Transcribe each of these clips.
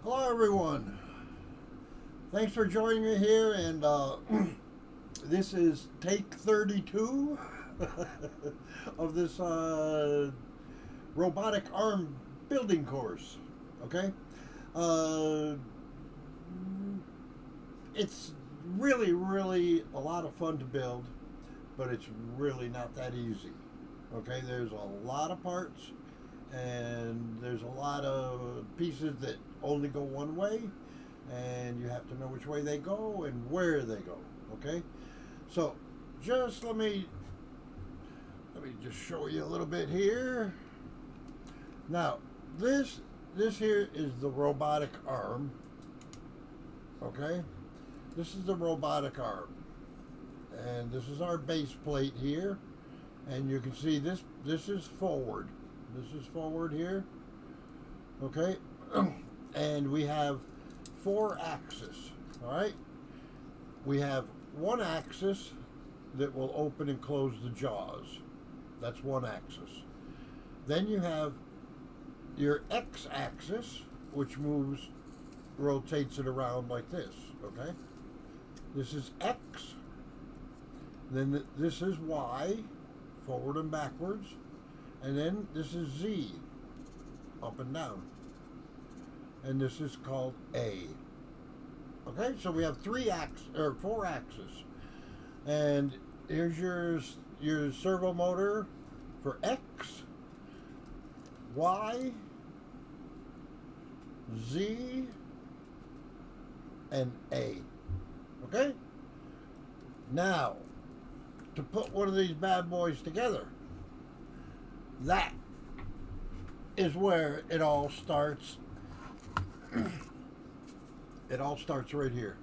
Hello, everyone. Thanks for joining me here, and this is take 32 of this robotic arm building course. Okay, uh, it's really a lot of fun to build, but it's really not that easy. Okay, there's a lot of parts, and there's a lot of pieces that only go one way, and you have to know which way they go and where they go. Okay, so just let me just show you a little bit here. Now, this here is the robotic arm. Okay, this is the robotic arm, and this is our base plate here, and you can see this is forward. This is forward here. Okay, and we have 4 axes. All right, we have one axis that will open and close the jaws. That's one axis. Then you have your x-axis, which rotates it around like this. Okay, this is x. Then this is y, forward and backwards, and then this is z, up and down, and this is called A. Okay, so we have 4 axes, and here's your servo motor for X, Y, Z, and A. Okay? Now, to put one of these bad boys together, that is where it all starts. It all starts right here.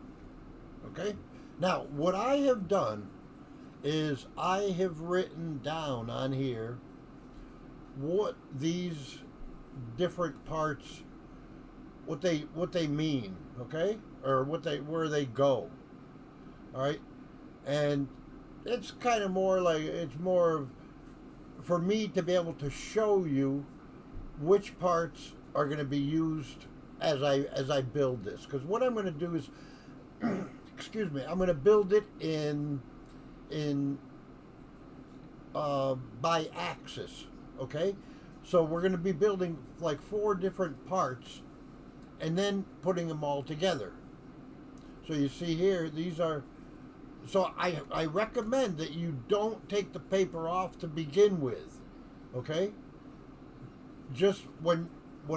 Okay? Now, what I have done is I have written down on here what these different parts, what they mean, okay? Or where they go. All right? And it's kind of more like, it's more of, for me to be able to show you which parts are going to be used as I build this. Because what I'm going to do is, excuse me, I'm going to build it in by axis. Okay, so we're going to be building like 4 different parts, and then putting them all together. So you see here, these are. So I recommend that you don't take the paper off to begin with. Okay, just when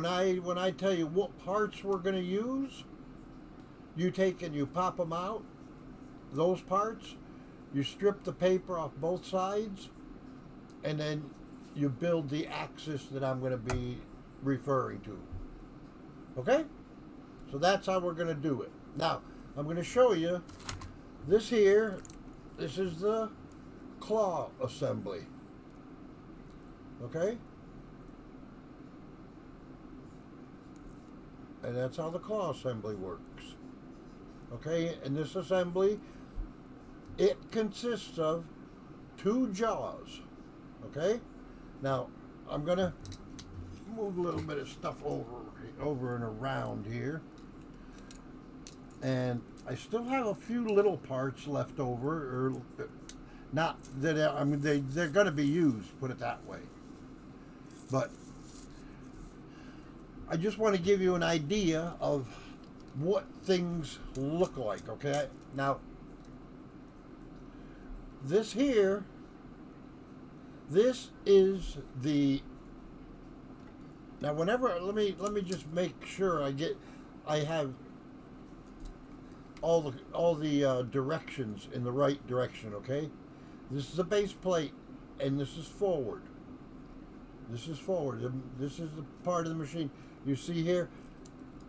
I tell you what parts we're going to use, you take and you pop them out, those parts, you strip the paper off both sides, and then you build the axis that I'm going to be referring to. Okay? So that's how we're going to do it. Now, I'm going to show you this here. This is the claw assembly. Okay? And that's how the claw assembly works. Okay, and this assembly, it consists of 2 jaws. Okay, now I'm gonna move a little bit of stuff over and around here, and I still have a few little parts left over, or not that I mean they're gonna be used. Put it that way, but I just want to give you an idea of what things look like, okay? Now, this here, this is the, now whenever, let me just make sure I have all the directions in the right direction, okay? This is the base plate, and this is forward. This is forward. This is the part of the machine. You see here,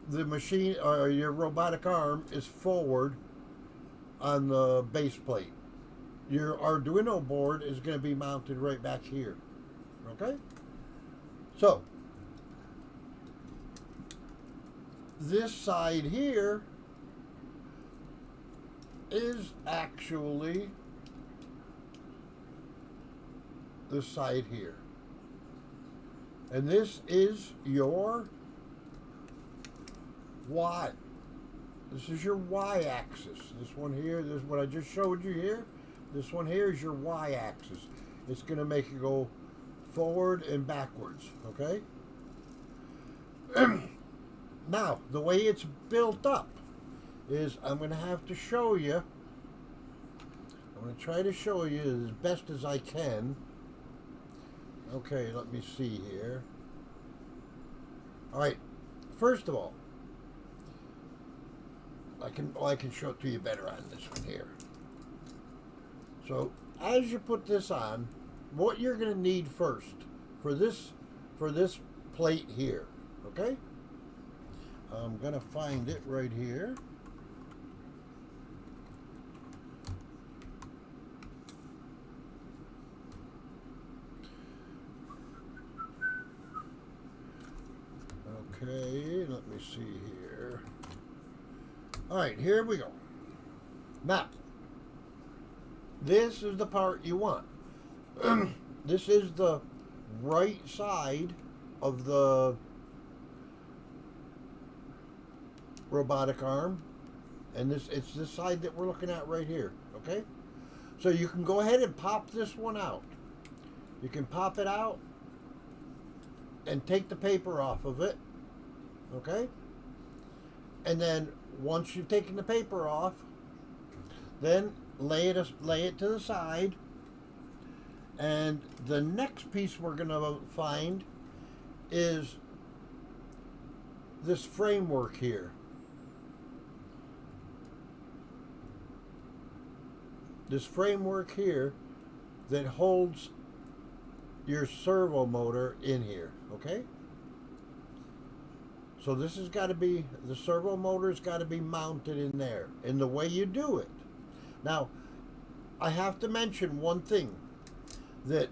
the machine, or your robotic arm, is forward on the base plate. Your Arduino board is going to be mounted right back here. Okay? So, this side here is actually this side here. And this is your Y. This is your y-axis. This one here, this is what I just showed you here. This one here is your y-axis. It's going to make it go forward and backwards, okay? Now, the way it's built up is I'm going to have to show you. I'm going to try to show you as best as I can. Okay, let me see here. All right, first of all, I can show it to you better on this one here. So as you put this on, what you're going to need first for this plate here, okay? I'm going to find it right here. Okay, let me see here. All right, here we go. Now, this is the part you want. This is the right side of the robotic arm, and it's this side that we're looking at right here, okay? So you can go ahead and pop this one out. You can pop it out and take the paper off of it, okay? And then once you've taken the paper off, then lay it to the side. And the next piece we're going to find is this framework here. This framework here that holds your servo motor in here, okay? So this has got to be, the servo motor's got to be mounted in there. And the way you do it. Now, I have to mention one thing that,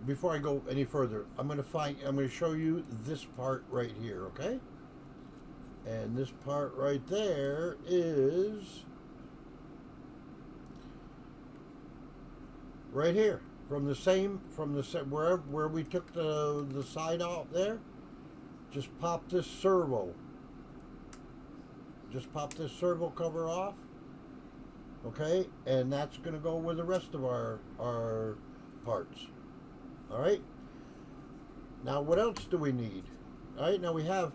before I go any further, I'm going to show you this part right here, okay? And this part right there is right here. Where we took the side off there, just pop this servo. Just pop this servo cover off. Okay, and that's going to go with the rest of our parts. All right. Now, what else do we need? All right. Now we have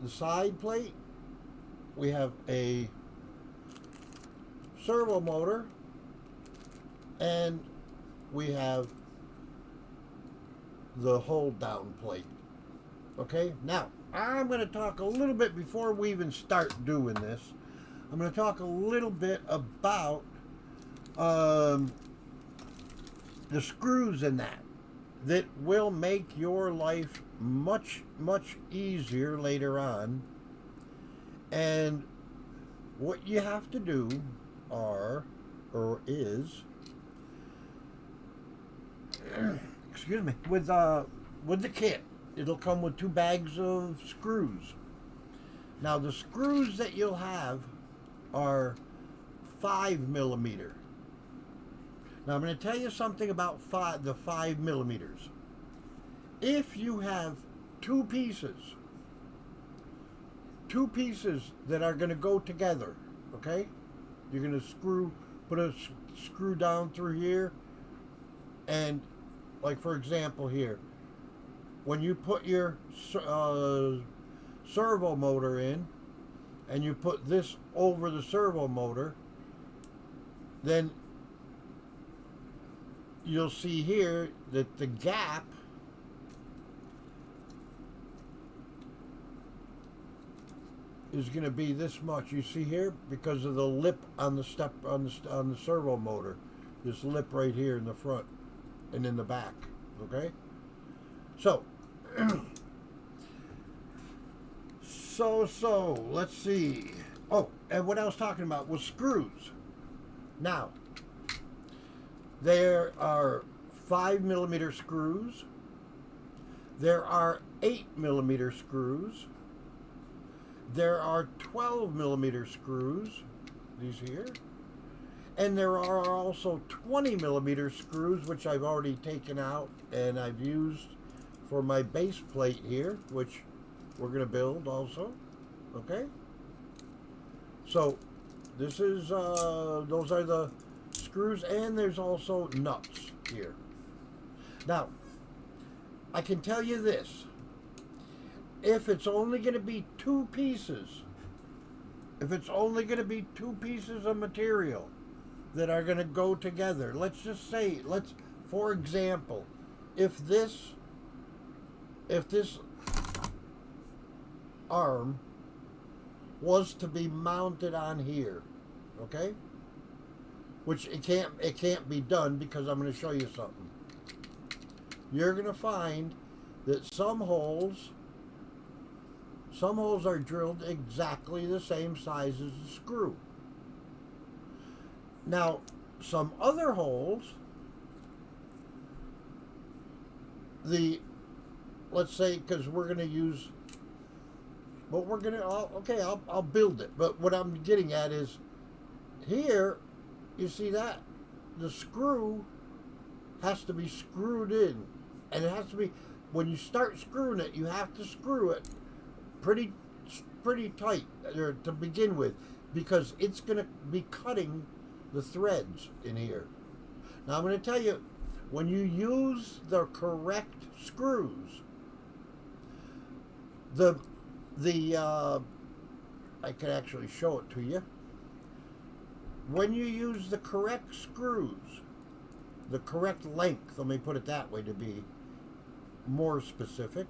the side plate. We have a servo motor, and we have the hold down plate. Okay. Now, I'm going to talk a little bit before we even start doing this. I'm going to talk a little bit about the screws in that will make your life much, much easier later on. And what you have to do is excuse me, with the kit, it'll come with 2 bags of screws. Now, the screws that you'll have are 5 millimeter. Now, I'm going to tell you something about the 5 millimeters. If you have two pieces that are going to go together, okay? You're going to put a screw down through here, and like for example here, when you put your servo motor in, and you put this over the servo motor, then you'll see here that the gap is going to be this much. You see here, because of the lip on the servo motor, this lip right here in the front and in the back. Okay, so so let's see. Oh, and what I was talking about was screws. Now, there are 5 millimeter screws. There are 8 millimeter screws. There are 12 millimeter screws, these here. And there are also 20 millimeter screws, which I've already taken out and I've used for my base plate here, which we're going to build also. Okay? So this is, those are the screws, and there's also nuts here. Now, I can tell you this. If it's only going to be two pieces, if it's only going to be two pieces of material that are going to go together, let's just say, for example, if this arm was to be mounted on here, okay? Which it can't be done, because I'm going to show you something. You're going to find that some holes are drilled exactly the same size as the screw. Now, some other holes, let's say, because we're going to use, but we're going to, okay, I'll build it. But what I'm getting at is, here, you see that? The screw has to be screwed in. And it has to be, when you start screwing it, you have to screw it pretty tight to begin with, because it's going to be cutting the threads in here. Now I'm going to tell you, when you use the correct screws, I can actually show it to you. When you use the correct screws, the correct length, let me put it that way to be more specific,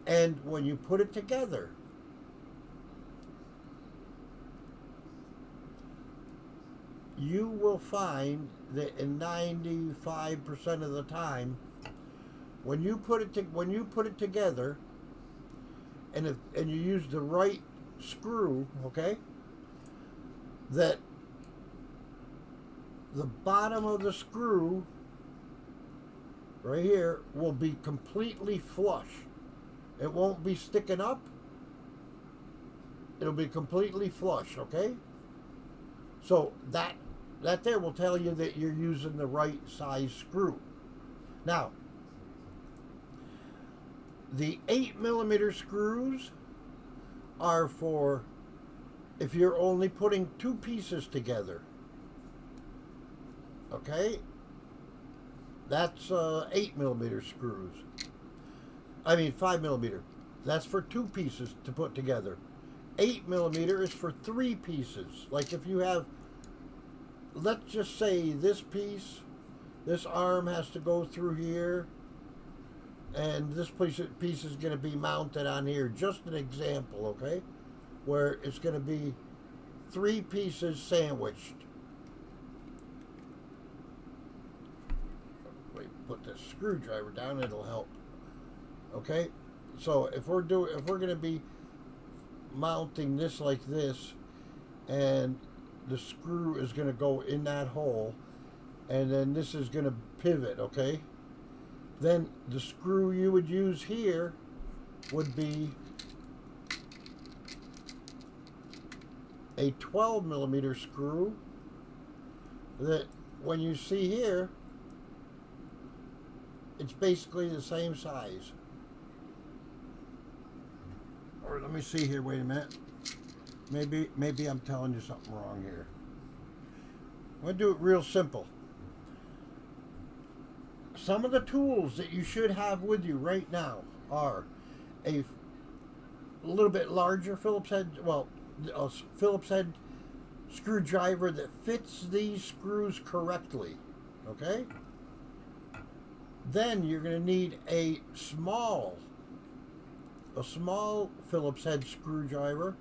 and when you put it together, you will find that in 95% of the time, when you put it together, and you use the right screw, okay, that the bottom of the screw right here will be completely flush. It won't be sticking up. It'll be completely flush, okay? So that there will tell you that you're using the right size screw. Now, the 8mm screws are for if you're only putting two pieces together. Okay? That's 8mm screws. I mean 5mm. That's for two pieces to put together. 8mm is for three pieces. Like if you have, let's just say this this arm has to go through here, and this piece is going to be mounted on here. Just an example, okay? Where it's going to be three pieces sandwiched. Wait, put this screwdriver down, it'll help. Okay? So if we're going to be mounting this like this, and the screw is going to go in that hole, and then this is going to pivot, okay? Then the screw you would use here would be a 12mm screw that when you see here, it's basically the same size. Or let me see here, wait a minute. Maybe I'm telling you something wrong here. I'm going to do it real simple. Some of the tools that you should have with you right now are a little bit larger Phillips head, well, a Phillips head screwdriver that fits these screws correctly, okay? Then you're going to need a small Phillips head screwdriver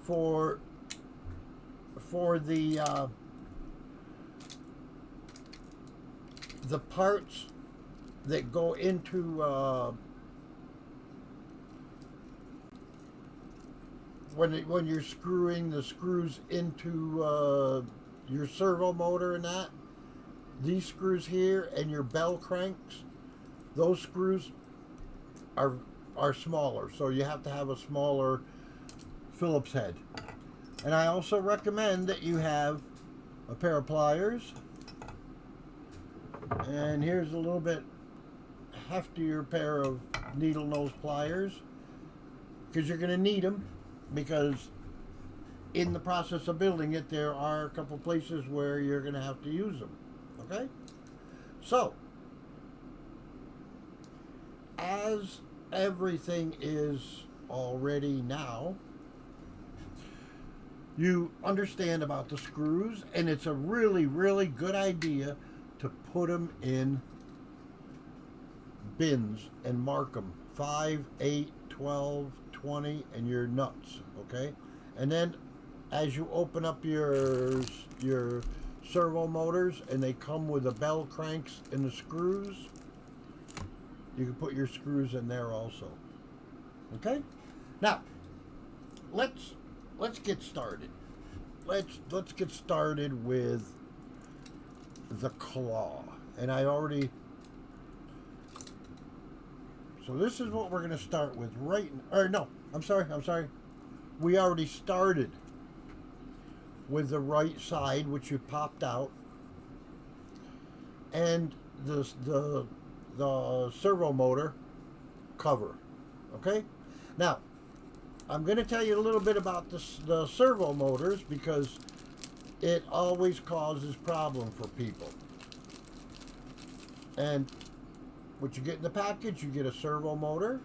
for the parts that go into when you're screwing the screws into your servo motor and that. These screws here and your bell cranks, those screws are smaller, so you have to have a smaller Phillips head. And I also recommend that you have a pair of pliers. And here's a little bit heftier pair of needle nose pliers, because you're going to need them, because in the process of building it, there are a couple places where you're going to have to use them. Okay? So, as everything is already now, you understand about the screws, and it's a really, really good idea to put them in bins and mark them 5, 8, 12, 20, and you're nuts. Okay? And then as you open up your servo motors, and they come with the bell cranks and the screws, you can put your screws in there also. Okay? Now, let's get started. Let's get started with the claw. And I already, so this is what we're going to start with I'm sorry. We already started with the right side, which you popped out, and the servo motor cover. Okay? Now, I'm going to tell you a little bit about the servo motors, because it always causes problem for people. And what you get in the package, you get a servo motor,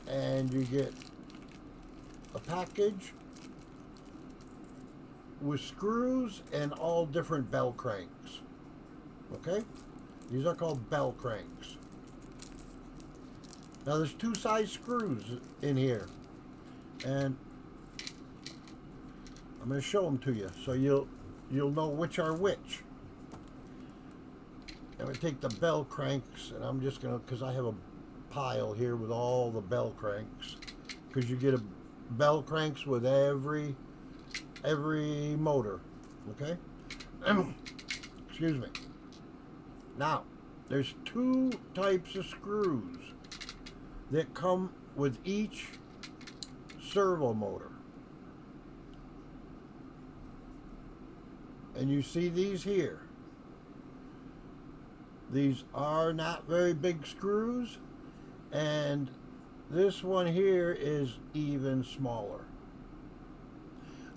and you get a package with screws and all different bell cranks. Okay? These are called bell cranks. Now there's 2 size screws in here, and I'm going to show them to you so you'll know which are which. I'm going to take the bell cranks, and I'm just going to, because I have a pile here with all the bell cranks, because you get a bell cranks with every motor. Okay? Excuse me. Now, there's 2 types of screws that come with each servo motor. And you see these here. These are not very big screws, and this one here is even smaller.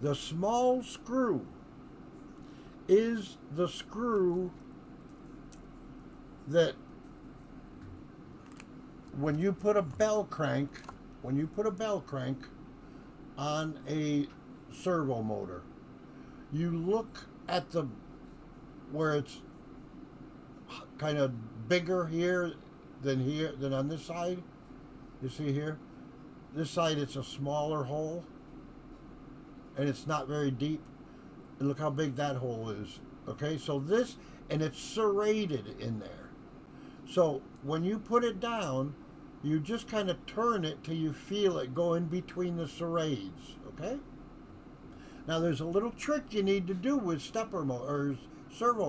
The small screw is the screw that when you put a bell crank on a servo motor, you look at where it's kind of bigger here than on this side. You see here? This side, it's a smaller hole, and it's not very deep. And look how big that hole is. Okay, so this, and it's serrated in there. So when you put it down, you just kind of turn it till you feel it go in between the serrades. Okay? Now there's a little trick you need to do with servo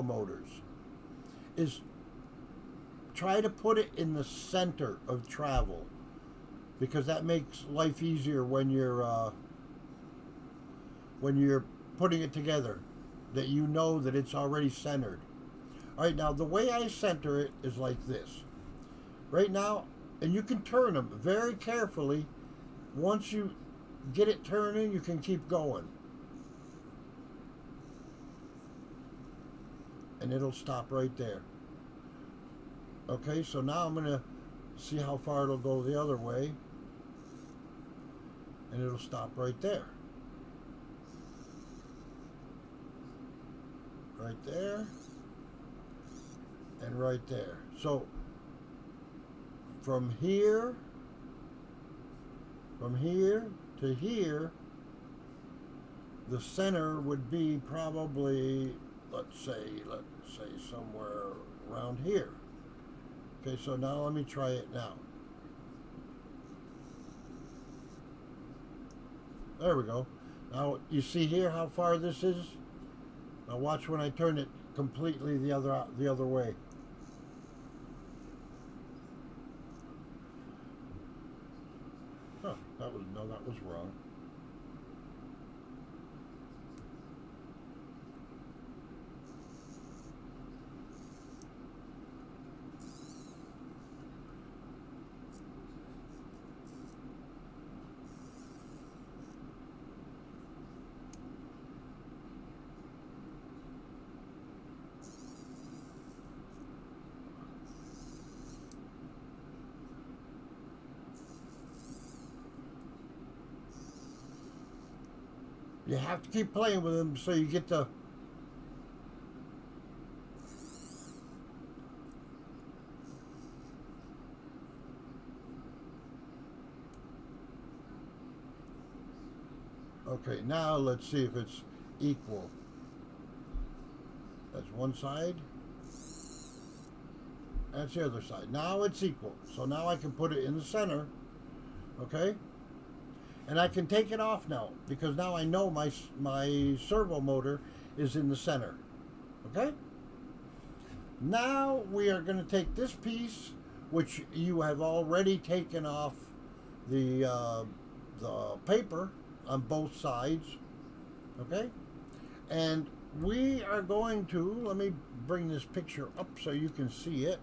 motors, is try to put it in the center of travel, because that makes life easier when you're putting it together, that you know that it's already centered. All right, now the way I center it is like this. Right now, and you can turn them very carefully. Once you get it turning, you can keep going. And it'll stop right there. Okay, so now I'm going to see how far it'll go the other way. And it'll stop right there. Right there. And right there. So from here to here, the center would be probably, let's say somewhere around here. Okay, so now let me try it now. There we go. Now you see here how far this is? Now watch when I turn it completely the other way. Huh, that was wrong. You have to keep playing with them so you get the... Okay, now let's see if it's equal. That's one side. That's the other side. Now it's equal. So now I can put it in the center. Okay? And I can take it off now because now I know my servo motor is in the center. Okay? Now we are going to take this piece, which you have already taken off the paper on both sides. Okay? And we are going to, let me bring this picture up so you can see it.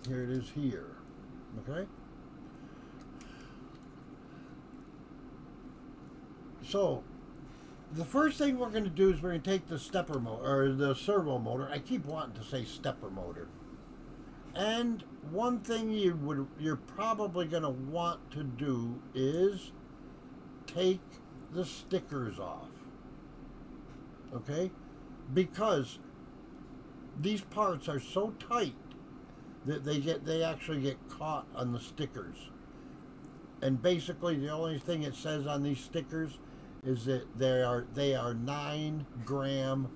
Here it is here. Okay? So, the first thing we're going to do is we're going to take the stepper motor, or the servo motor. I keep wanting to say stepper motor. And one thing you're probably going to want to do is take the stickers off. Okay? Because these parts are so tight that they actually get caught on the stickers. And basically the only thing it says on these stickers is that they are 9 gram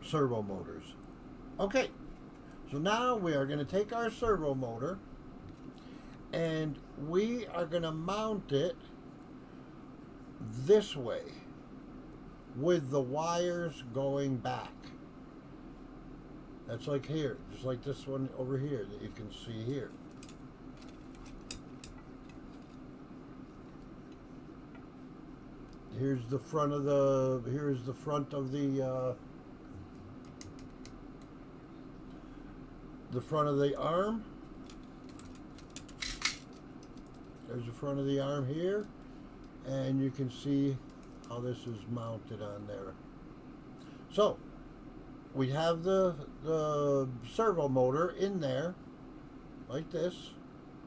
servo motors. Okay, so now we are going to take our servo motor and we are going to mount it this way with the wires going back. That's like here, just like this one over here that you can see here. Here's the front of the front of the arm. There's the front of the arm here, and you can see how this is mounted on there. So we have the servo motor in there like this,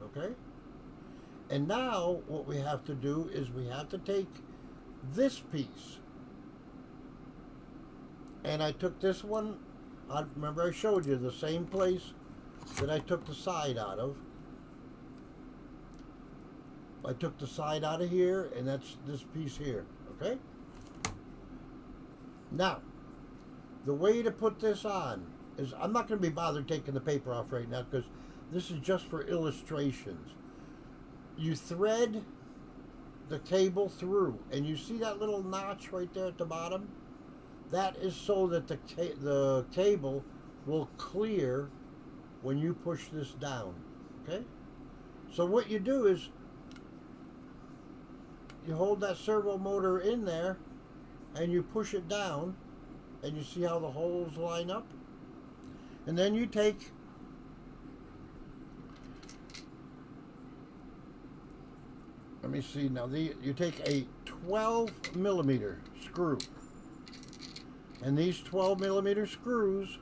okay? And now what we have to do is we have to take this piece, and I took this one, I remember I showed you the same place that I took the side out of. I took the side out of here, and that's this piece here, okay? Now, the way to put this on is, I'm not going to be bothered taking the paper off right now because this is just for illustrations. You thread the cable through, and you see that little notch right there at the bottom? That is so that the cable will clear when you push this down, okay? So what you do is you hold that servo motor in there and you push it down, and you see how the holes line up? And then you take let me see now, you take a 12 millimeter screw, and these 12 millimeter screws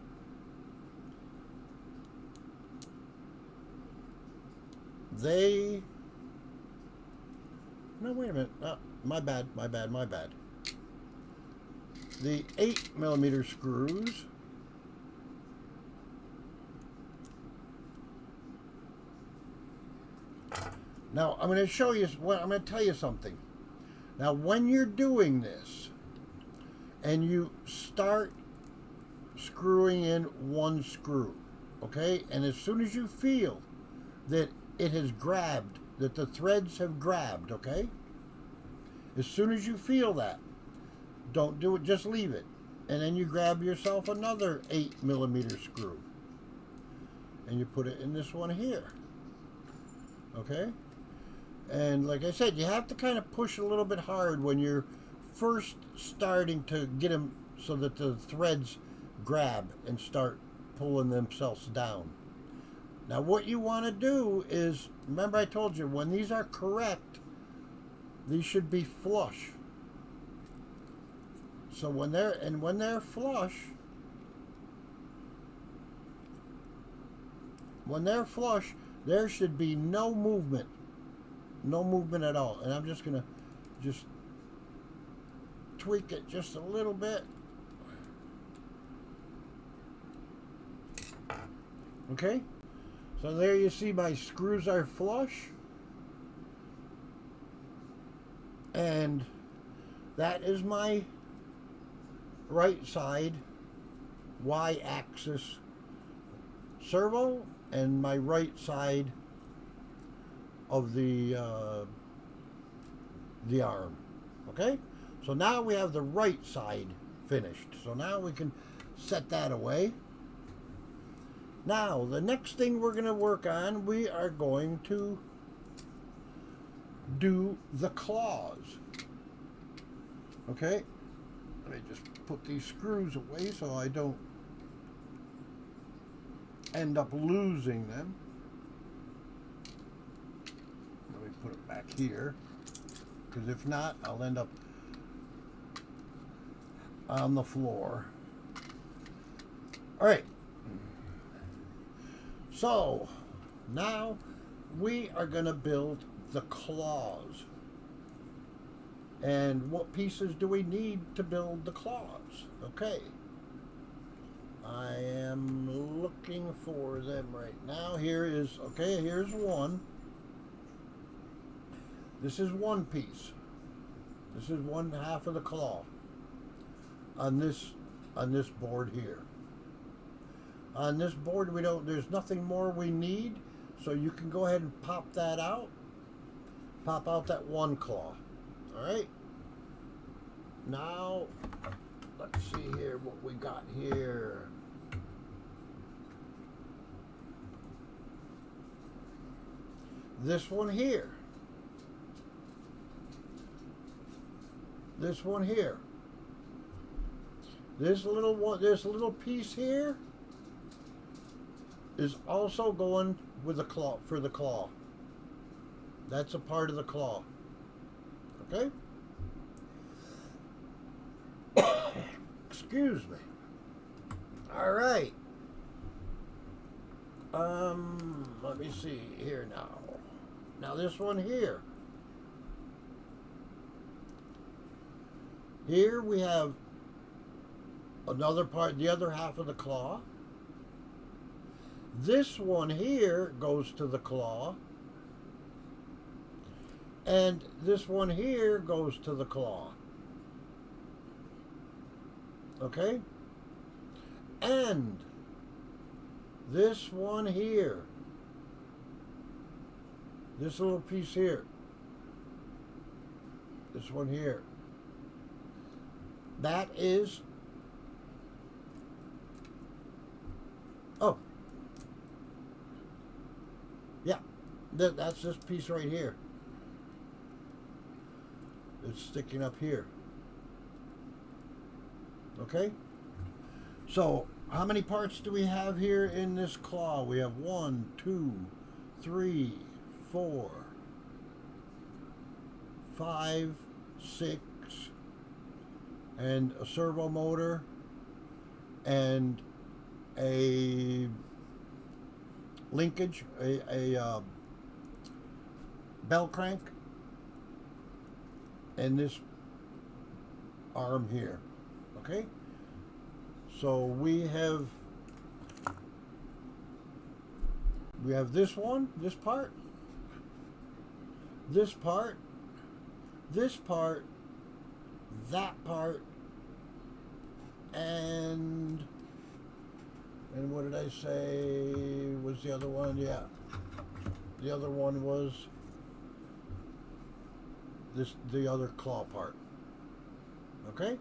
no, wait a minute. My bad. The 8 millimeter screws now I'm going to show you I'm going to tell you something. Now when you're doing this and you start screwing in one screw, okay, and as soon as you feel that it has grabbed, that the threads have grabbed, okay, as soon as you feel that, don't do it, just leave it, and then you grab yourself another 8 millimeter screw and you put it in this one here, okay? And like I said, you have to kind of push a little bit hard when you're first starting to get them so that the threads grab and start pulling themselves down. Now what you want to do is, remember I told you, when these are correct, these should be flush. So when they're flush, there should be no movement at all. And I'm just gonna tweak it just a little bit. Okay, so there you see my screws are flush, and that is my right side Y-axis servo and my right side of the arm. Okay, so now we have the right side finished. So now we can set that away. Now, the next thing we're going to work on, we are going to do the claws. Okay? Let me just put these screws away so I don't end up losing them. Let me put it back here, because if not, I'll end up on the floor. All right. So, now we are going to build the claws. And what pieces do we need to build the claws? Okay. I am looking for them right now. Here's one. This is one piece. This is one half of the claw on this board here. On this board, there's nothing more we need, so you can go ahead and pop that out. Pop out that one claw. All right. Now, let's see here what we got here. This one here. This one here. This little piece here is also going with the claw, for the claw. That's a part of the claw. Okay? Excuse me. All right. Let me see here now. Now this one here. Here we have another part, the other half of the claw. This one here goes to the claw. And this one here goes to the claw. Okay? And this one here. This little piece here. This one here. That is... Oh. Yeah. That's this piece right here. It's sticking up here. Okay? So, how many parts do we have here in this claw? We have 1, 2, 3, 4, 5, 6, and a servo motor, and a linkage, a bell crank, and this arm here. Okay? So we have this one, this part, this part, this part, that part, and what did I say was the other one? Yeah. The other one was the other claw part. Okay?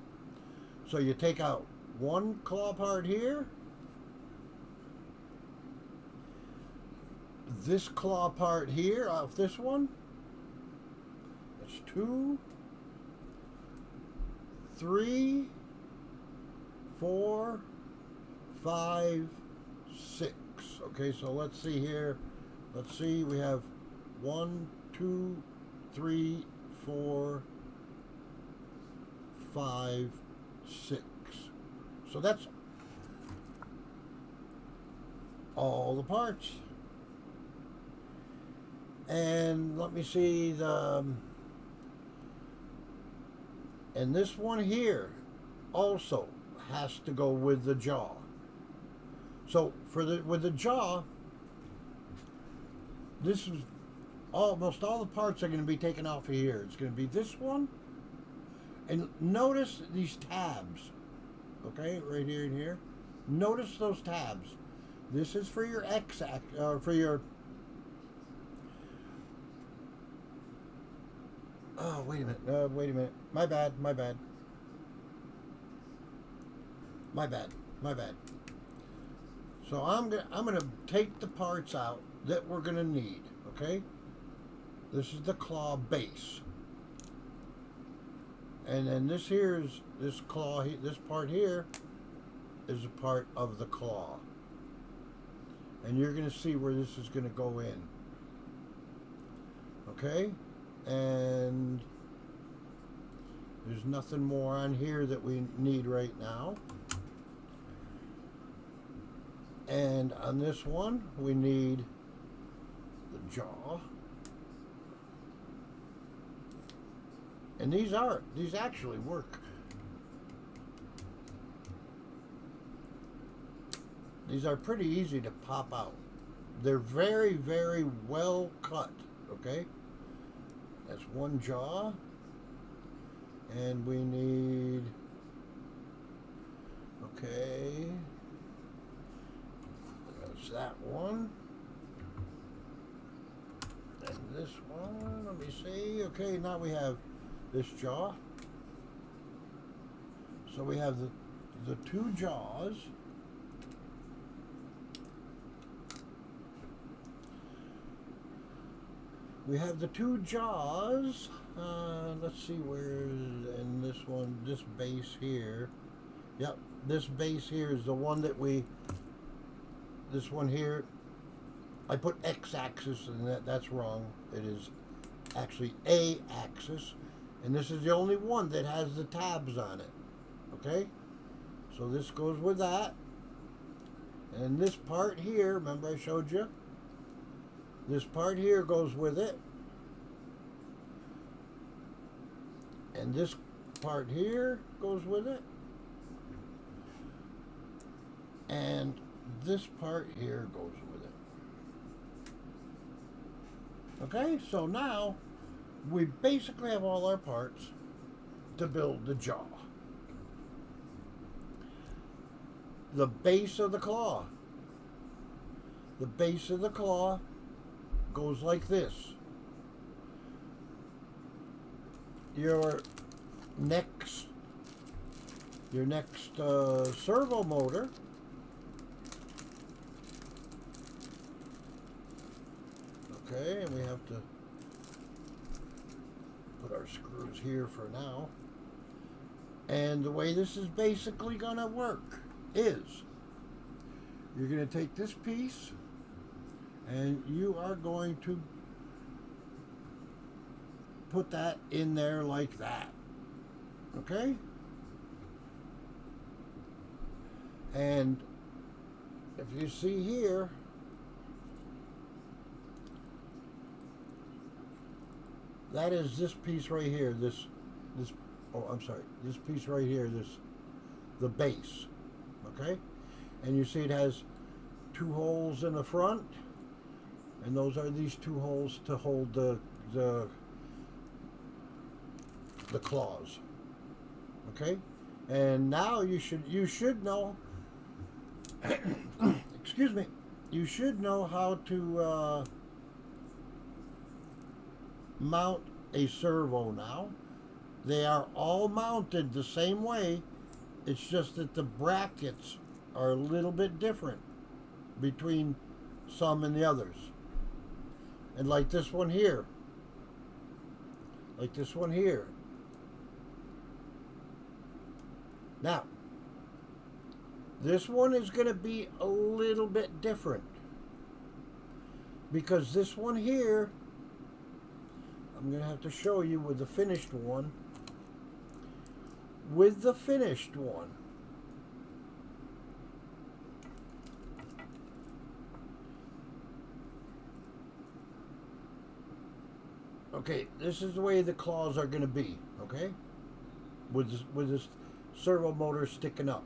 So you take out one claw part here, this claw part here off this one. That's 2, 3, 4, 5, 6. Okay, so let's see here. Let's see, we have 1, 2, 3, 4, 5, 6. So that's all the parts. And let me see and this one here also has to go with the jaw. So with the jaw, this is almost all the parts are going to be taken off of here. It's going to be this one, and notice these tabs. Okay, right here and here. Notice those tabs. This is for your for your. Oh, wait a minute. Wait a minute. My bad. So I'm gonna take the parts out that we're gonna need. Okay. This is the claw base, and then this here is this claw. This part here is a part of the claw, and you're gonna see where this is gonna go in. Okay. And there's nothing more on here that we need right now. And on this one, we need the jaw. And these actually work. These are pretty easy to pop out. They're very, very well cut, okay? That's one jaw, and we need, okay, that's that one, and this one, let me see, okay, now we have this jaw, so we have the two jaws. We have the two jaws. Let's see and this one, this base here. Yep, this base here is the one that this one here, I put x-axis and that's wrong. It is actually a-axis. And this is the only one that has the tabs on it. Okay? So this goes with that. And this part here, remember I showed you? This part here goes with it. And this part here goes with it. And this part here goes with it. Okay, so now we basically have all our parts to build the jaw. The base of the claw. The base of the claw goes like this. Your next servo motor okay, and we have to put our screws here for now. And the way this is basically gonna work is you're gonna take this piece and you are going to put that in there like that. Okay? And if you see here, that is this piece right here, this piece right here, the base. Okay? And you see it has two holes in the front, and those are these two holes to hold the claws. Okay? And now you should know excuse me, you should know how to mount a servo now. They are all mounted the same way. It's just that the brackets are a little bit different between some and the others. And like this one here. Like this one here. Now, this one is going to be a little bit different. Because this one here, I'm going to have to show you with the finished one. with the finished one. Okay, this is the way the claws are going to be, okay? With this servo motor sticking up.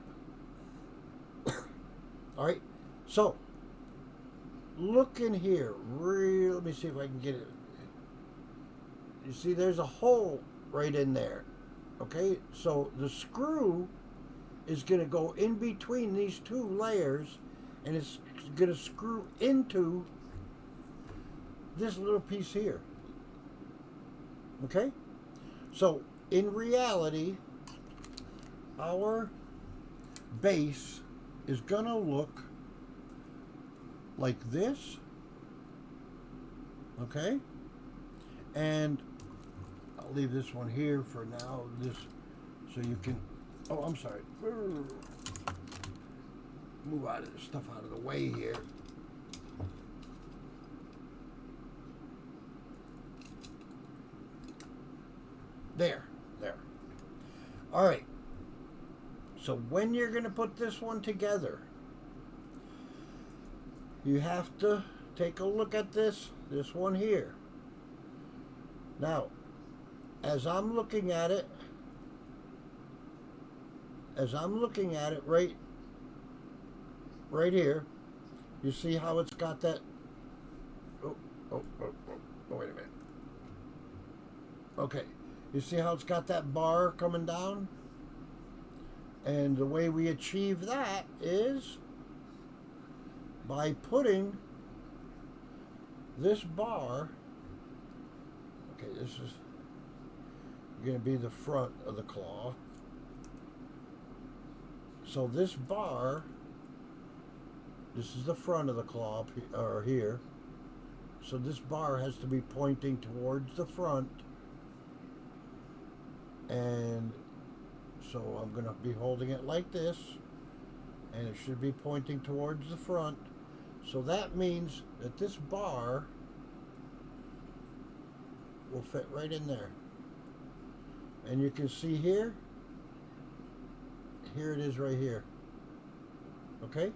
All right, so look in here. Let me see if I can get it. You see, there's a hole right in there. Okay, so the screw is going to go in between these two layers, and it's going to screw into this little piece here. Okay, so in reality, our base is going to look like this. Okay, and I'll leave this one here for now, this, so you can, oh, I'm sorry, move out of this stuff out of the way here. There. All right, so when you're going to put this one together, you have to take a look at this one here. Now, as I'm looking at it right here, you see how it's got that, oh, wait a minute. Okay, you see how it's got that bar coming down? And the way we achieve that is by putting this bar, okay, this is going to be the front of the claw. So this bar, this is the front of the claw, or here. So this bar has to be pointing towards the front. And so I'm going to be holding it like this, and it should be pointing towards the front. So that means that this bar will fit right in there. And you can see here it is right here. Okay?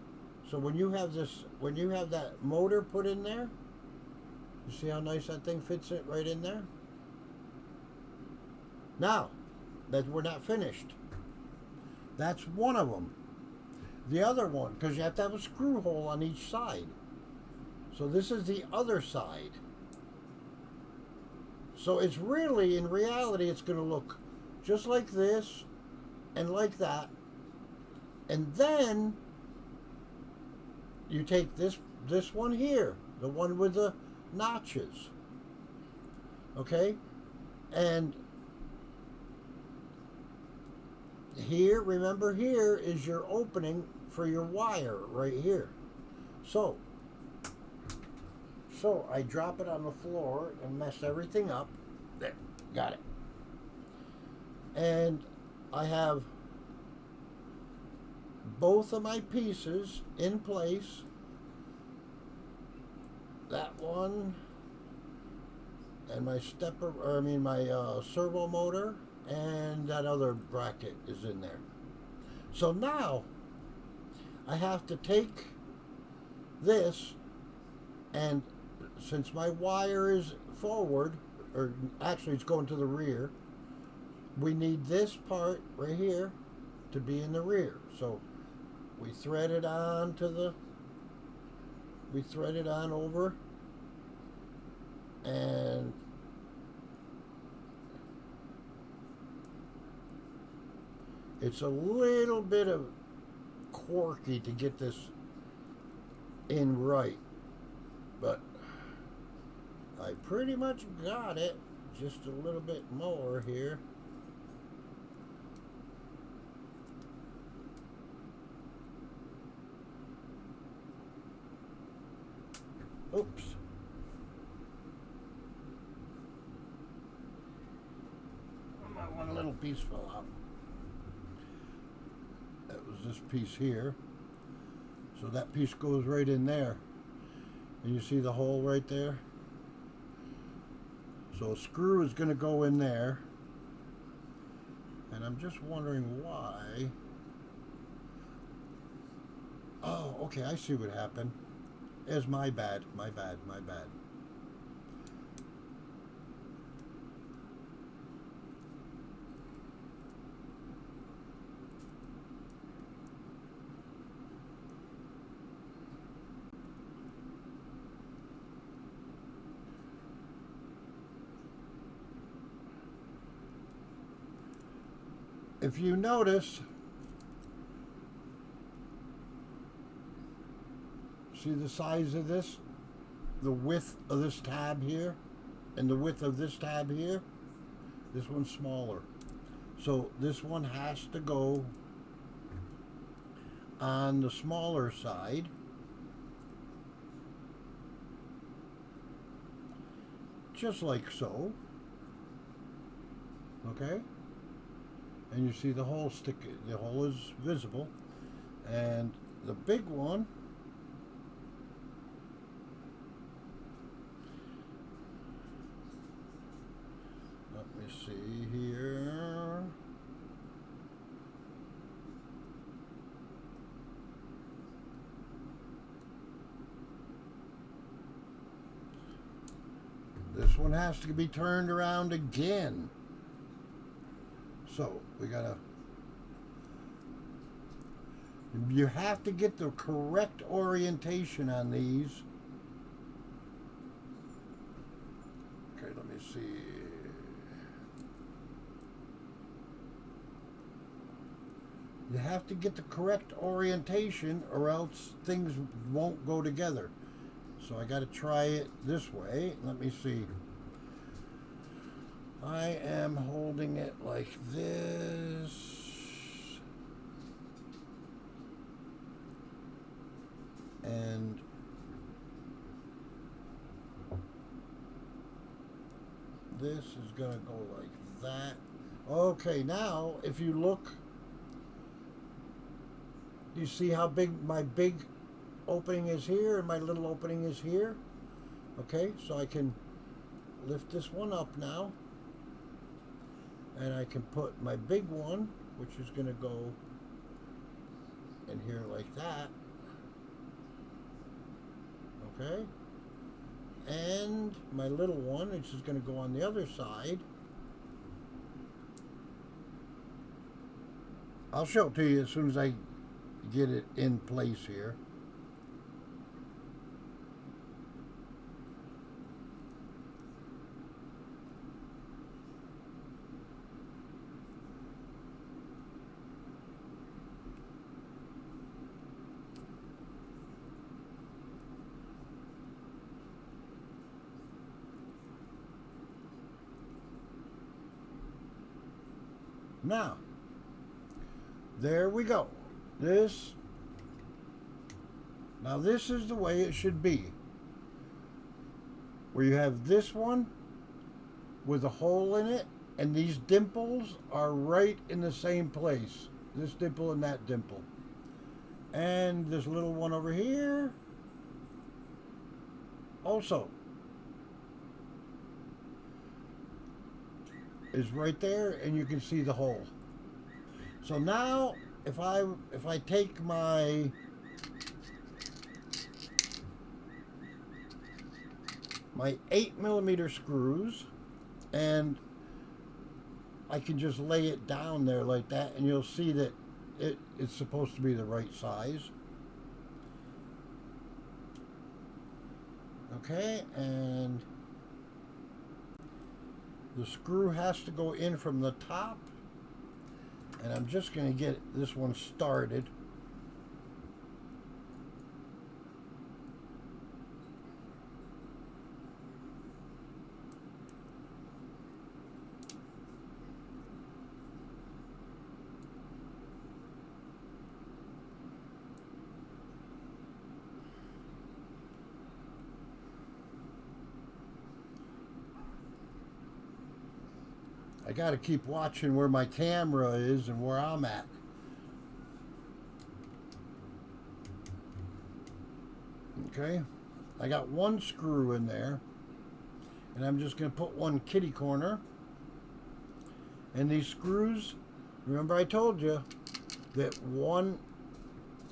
So when you have that motor put in there, you see how nice that thing fits it right in there? Now, that we're not finished. That's one of them. The other one, because you have to have a screw hole on each side. So this is the other side. So it's really, in reality, it's going to look just like this and like that. And then you take this one here, the one with the notches. Okay? And here, remember, here is your opening for your wire right here. So I drop it on the floor and mess everything up. There, got it. And I have both of my pieces in place. That one and my my servo motor, and that other bracket is in there. So now I have to take this, and since my wire is forward, or actually it's going to the rear, we need this part right here to be in the rear. So we thread it on over, and it's a little bit of quirky to get this in right, but I pretty much got it. Just a little bit more here. Oops. One little piece fell out. That was this piece here. So that piece goes right in there. And you see the hole right there? So a screw is going to go in there. And I'm just wondering why. Oh, okay, I see what happened. It's my bad, my bad, my bad. If you notice, see the size of this, the width of this tab here, and the width of this tab here, this one's smaller. So this one has to go on the smaller side. Just like so. Okay? And you see the hole the hole is visible. And the big one, let me see here. This one has to be turned around again. So we gotta, you have to get the correct orientation on these. Okay, let me see. You have to get the correct orientation or else things won't go together. So I gotta try it this way. Let me see. I am holding it like this. And this is gonna go like that. Okay, now if you look, you see how big my big opening is here and my little opening is here? Okay, so I can lift this one up now. And I can put my big one, which is going to go in here like that. Okay? And my little one, which is going to go on the other side. I'll show it to you as soon as I get it in place here. Now, there we go. Now this is the way it should be. Where you have this one with a hole in it, and these dimples are right in the same place. This dimple and that dimple. And this little one over here also is right there, and you can see the hole. So now if I take my my 8mm screws and I can just lay it down there like that, and you'll see that it's supposed to be the right size. Okay, and the screw has to go in from the top, and I'm just going to get this one started. I got to keep watching where my camera is and where I'm at. Okay, I got one screw in there, and I'm just going to put one kitty corner. And these screws Remember I told you that one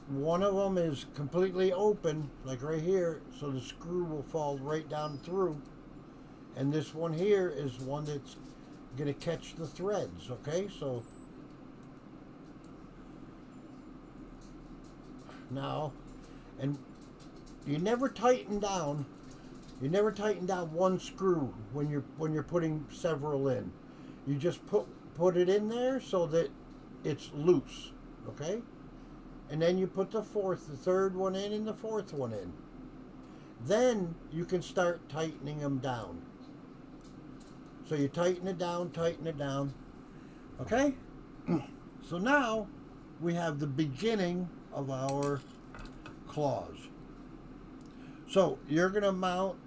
of them is completely open, like right here, so the screw will fall right down through. And this one here is one that's going to catch the threads, okay? So now, and you never tighten down one screw when you're putting several in. You just put it in there so that it's loose, okay? And then you put the third one in and the fourth one in. Then you can start tightening them down. So you tighten it down, okay? So now we have the beginning of our claws. So you're going to mount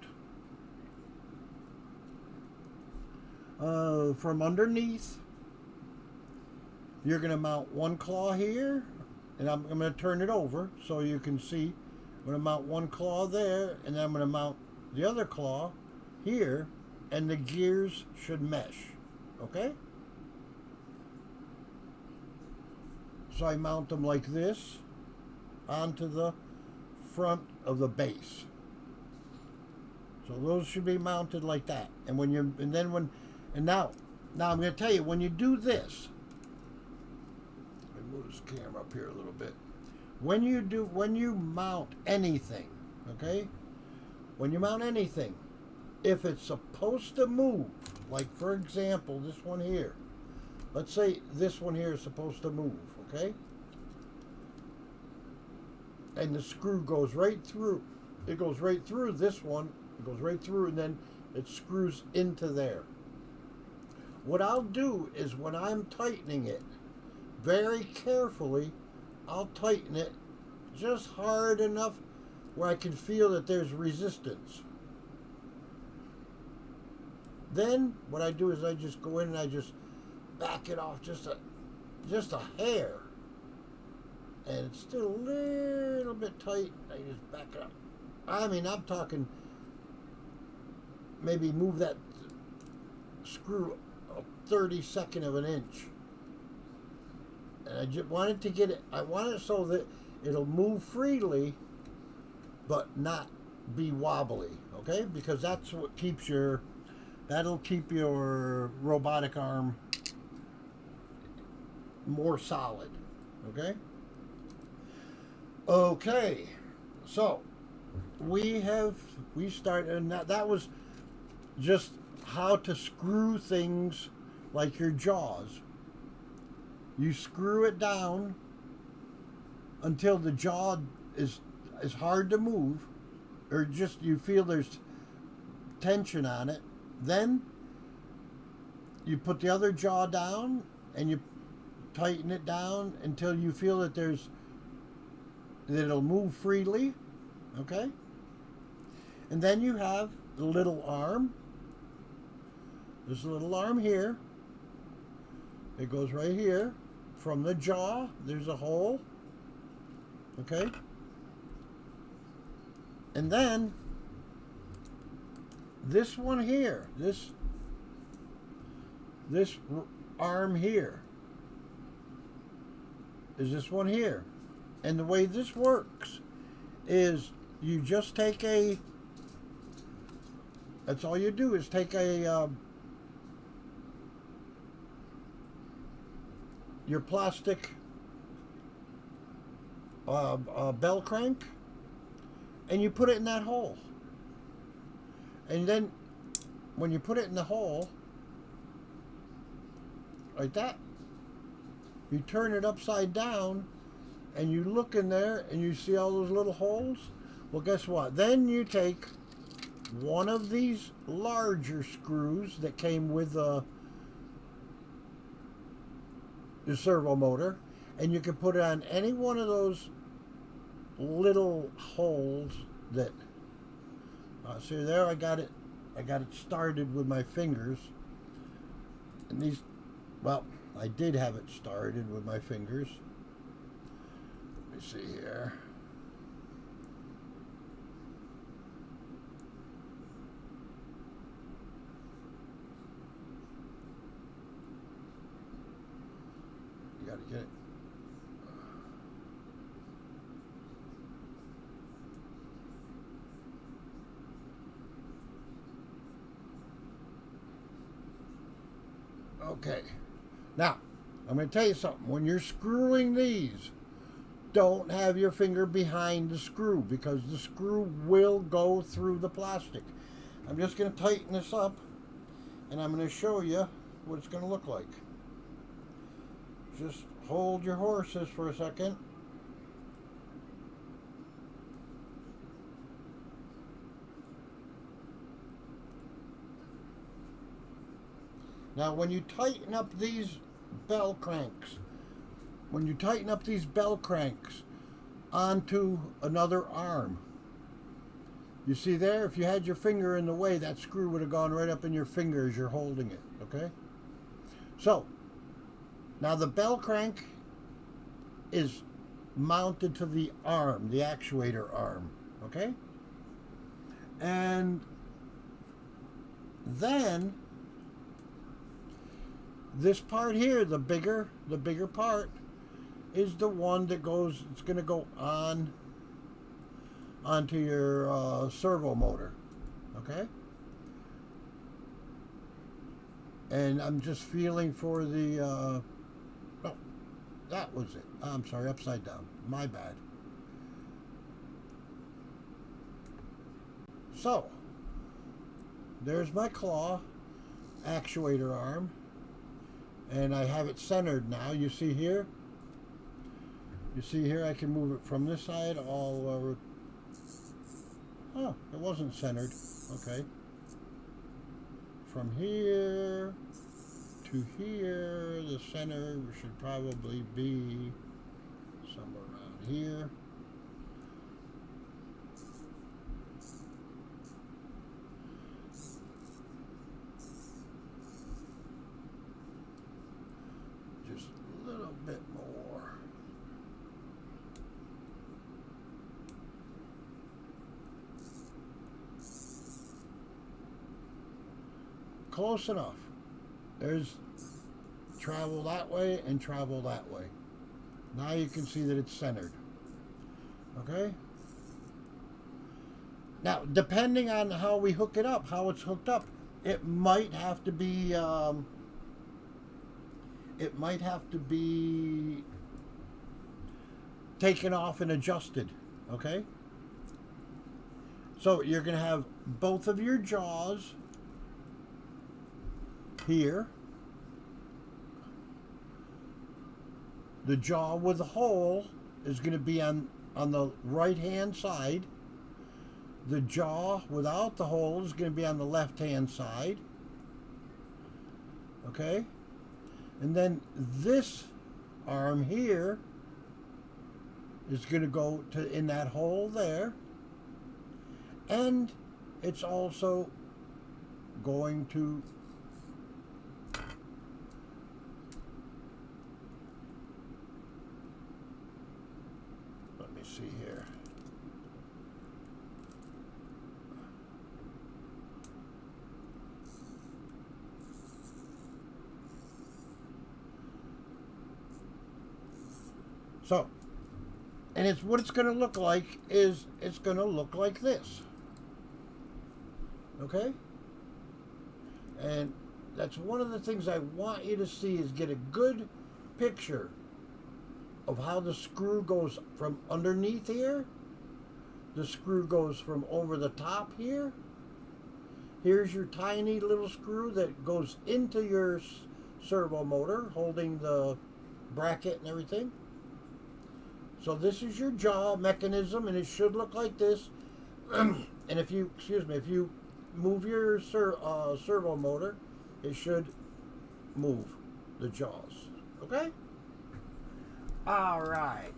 from underneath. You're going to mount one claw here, and I'm going to turn it over so you can see. I'm going to mount one claw there, and then I'm going to mount the other claw here, and the gears should mesh, okay? So I mount them like this onto the front of the base. So those should be mounted like that. And now I'm going to tell you, when you do this, let me move this camera up here a little bit. When you mount anything, okay? When you mount anything, if it's supposed to move, like for example, this one here. Let's say this one here is supposed to move, okay? And the screw goes right through. It goes right through this one. It goes right through, and then it screws into there. What I'll do is when I'm tightening it, very carefully, I'll tighten it just hard enough where I can feel that there's resistance. Then what I do is I just go in and I just back it off just a hair. And it's still a little bit tight. I just back it up. I mean, I'm talking maybe move that screw a 32nd of an inch. And I just wanted to get it, I want it so that it'll move freely, but not be wobbly, okay? Because that's what that'll keep your robotic arm more solid, okay? Okay, so we started, and that was just how to screw things like your jaws. You screw it down until the jaw is hard to move, or just you feel there's tension on it. Then you put the other jaw down and you tighten it down until you feel that it'll move freely, okay? And then you have the little arm. This little arm here. It goes right here. From the jaw, there's a hole, okay? And then this one here, this arm here is this one here. And the way this works is you just take that's all you do is take your plastic bell crank, and you put it in that hole. And then when you put it in the hole, like that, you turn it upside down, and you look in there, and you see all those little holes. Well, guess what? Then you take one of these larger screws that came with the servo motor, and you can put it on any one of those little holes that see there. I got it started with my fingers, and these, well, I did have it started with my fingers. Let me see here. Gotta get it. Okay. Now, I'm going to tell you something. When you're screwing these, don't have your finger behind the screw because the screw will go through the plastic. I'm just going to tighten this up and I'm going to show you what it's going to look like. Just hold your horses for a second. Now when you tighten up these bell cranks, onto another arm, you see there, if you had your finger in the way, that screw would have gone right up in your finger as you're holding it, okay? So, now the bell crank is mounted to the arm, the actuator arm, okay? And then this part here, the bigger part, is the one that goes, it's going to go onto your servo motor, okay? And I'm just feeling for the, oh, that was it. I'm sorry, upside down. My bad. So, there's my claw actuator arm. And I have it centered now. You see here? You see here I can move it from this side all over. Oh, it wasn't centered. Okay. From here to here, the center should probably be somewhere around here. Just a little bit more. Close enough. There's travel that way and travel that way. Now you can see that it's centered. Okay? Now, depending on how we hook it up, how it's hooked up, it might have to be taken off and adjusted, okay? So you're going to have both of your jaws here. The jaw with the hole is going to be on the right hand side. The jaw without the hole is going to be on the left hand side. Okay? And then this arm here is going to go to in that hole there. And it's also going to let me see here. So, and it's what it's going to look like is it's going to look like this. Okay? And that's one of the things I want you to see is get a good picture of how the screw goes from underneath here. The screw goes from over the top here. Here's your tiny little screw that goes into your servo motor, holding the bracket and everything. So this is your jaw mechanism, and it should look like this. And if you, if you move your servo motor, it should move the jaws. Okay? All right.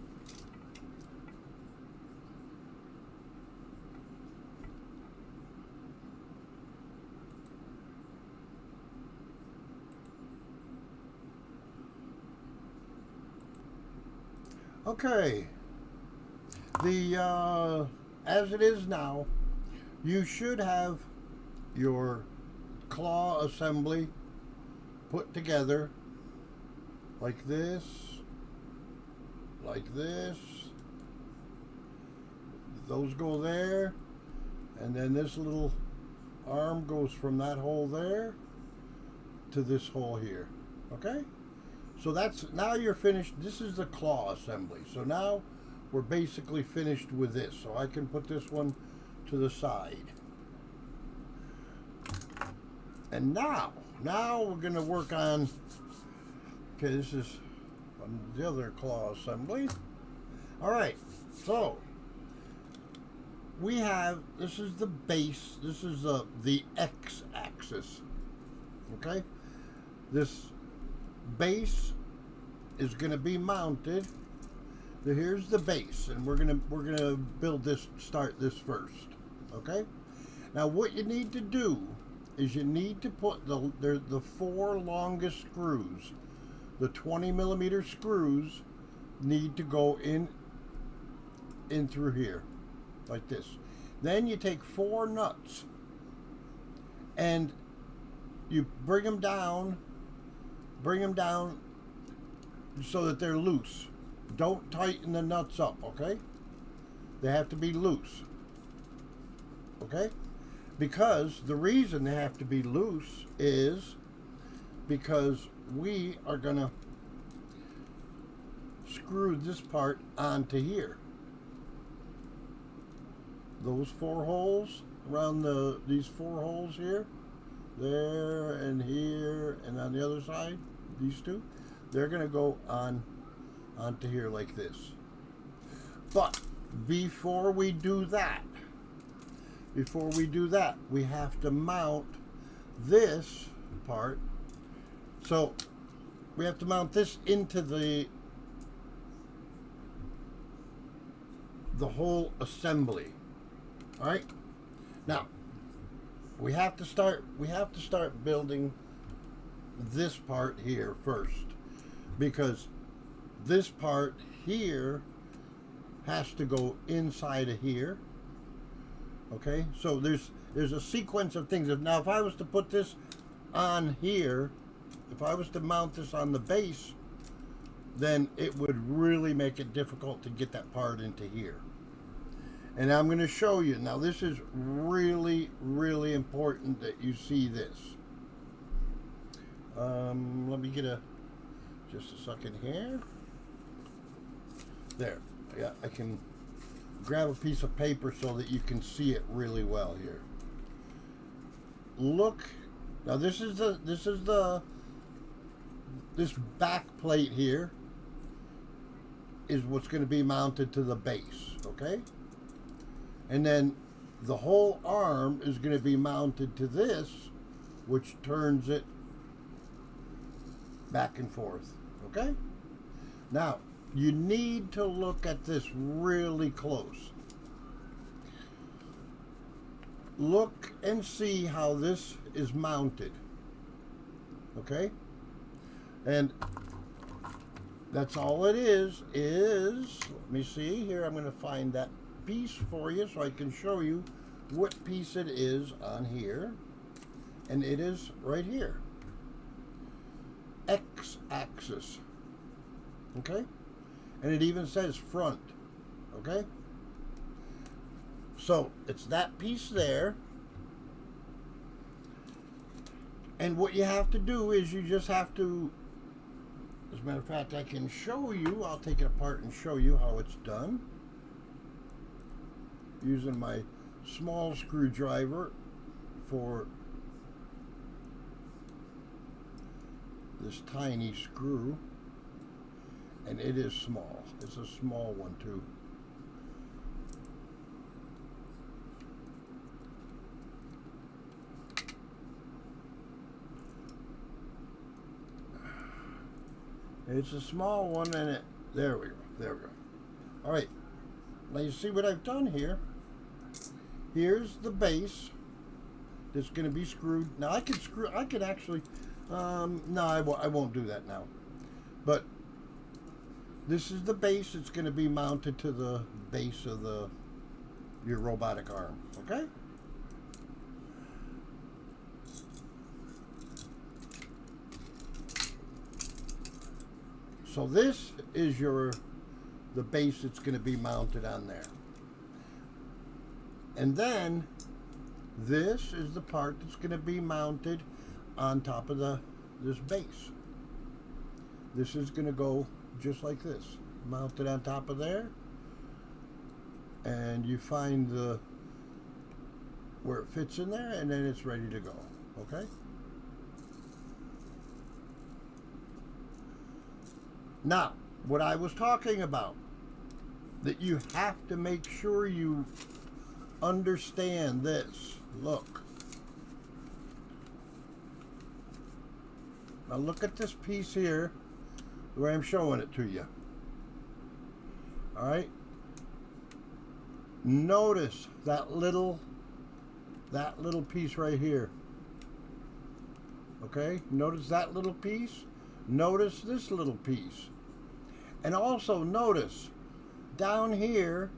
Okay, as it is now, you should have your claw assembly put together like this, like this. Those go there, and then this little arm goes from that hole there to this hole here. Okay? So that's, now you're finished. This is the claw assembly. So now we're basically finished with this. So I can put this one to the side. And now we're going to work on, okay, this is the other claw assembly. All right, so we have, this is the base, this is the x-axis, okay? This base is going to be mounted. Here's the base, and we're gonna build this, start this first, okay? Now what you need to do is you need to put the 4 longest screws, the 20mm screws, need to go in through here, like this. Then you take 4 nuts and you bring them down so that they're loose. Don't tighten the nuts up, okay? They have to be loose, okay? Because the reason they have to be loose is because we are gonna screw this part onto here. Those 4 holes around these 4 holes here, there and here, and on the other side, these 2, they're gonna go onto here like this. But before we do that, we have to mount this part. So we have to mount this into the whole assembly. All right. Now we have to start building this part here first, because this part here has to go inside of here. Okay, so there's a sequence of things. Now if I was to put this on here, if I was to mount this on the base, then it would really make it difficult to get that part into here. And I'm going to show you. Now this is really, really important that you see this. Let me get just a second here. There, yeah, I can grab a piece of paper so that you can see it really well here. Look, now this back plate here is what's going to be mounted to the base, okay? And then the whole arm is going to be mounted to this, which turns it back and forth, okay? Now, you need to look at this really close. Look and see how this is mounted, okay? And that's all it is, let me see here, I'm going to find that piece for you so I can show you what piece it is on here. And it is right here. X-axis, okay? And it even says front, okay? So it's that piece there. And what you have to do is you just have to, as a matter of fact, I can show you, I'll take it apart and show you how it's done using my small screwdriver for this tiny screw. And it is small. It's a small one too. It's a small one, and there we go. All right. Now you see what I've done here. Here's the base that's going to be screwed. Now I could actually, no, I won't do that now. But this is the base that's going to be mounted to the base of your robotic arm, okay? So this is your the base that's going to be mounted on there. And then this is the part that's going to be mounted on top of this base. This is going to go just like this, mounted on top of there, and you find where it fits in there, and then it's ready to go. Okay? Now, what I was talking about, that you have to make sure you understand this. Look. Now look at this piece here, the way I'm showing it to you. Alright? Notice that little piece right here. Okay? Notice that little piece. Notice this little piece. And also notice down here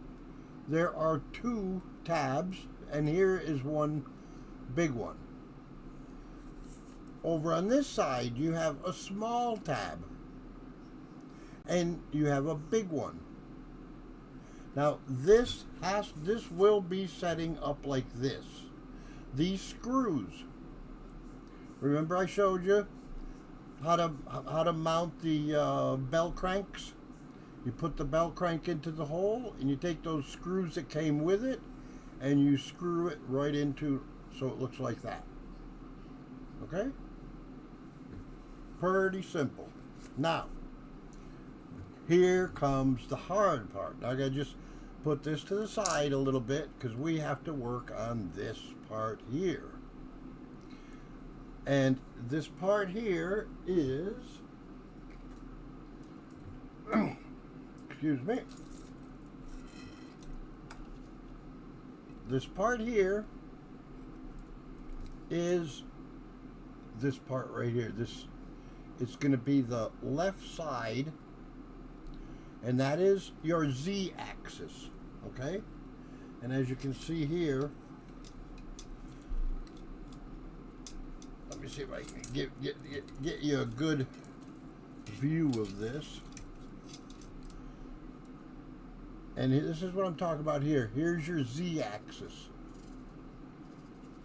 there are two tabs, and here is one big one. Over on this side you have a small tab, and you have a big one. Now this will be setting up like this. These screws, remember I showed you how to mount the bell cranks? You put the bell crank into the hole, and you take those screws that came with it, and you screw it right into, so it looks like that. Okay? Pretty simple. Now, here comes the hard part. Now I gotta just put this to the side a little bit, because we have to work on this part here. And this part here is, excuse me, this part here is this part right here. It's going to be the left side, and that is your Z-axis, okay? And as you can see here, let me see if I can get you a good view of this. And this is what I'm talking about here. Here's your Z-axis.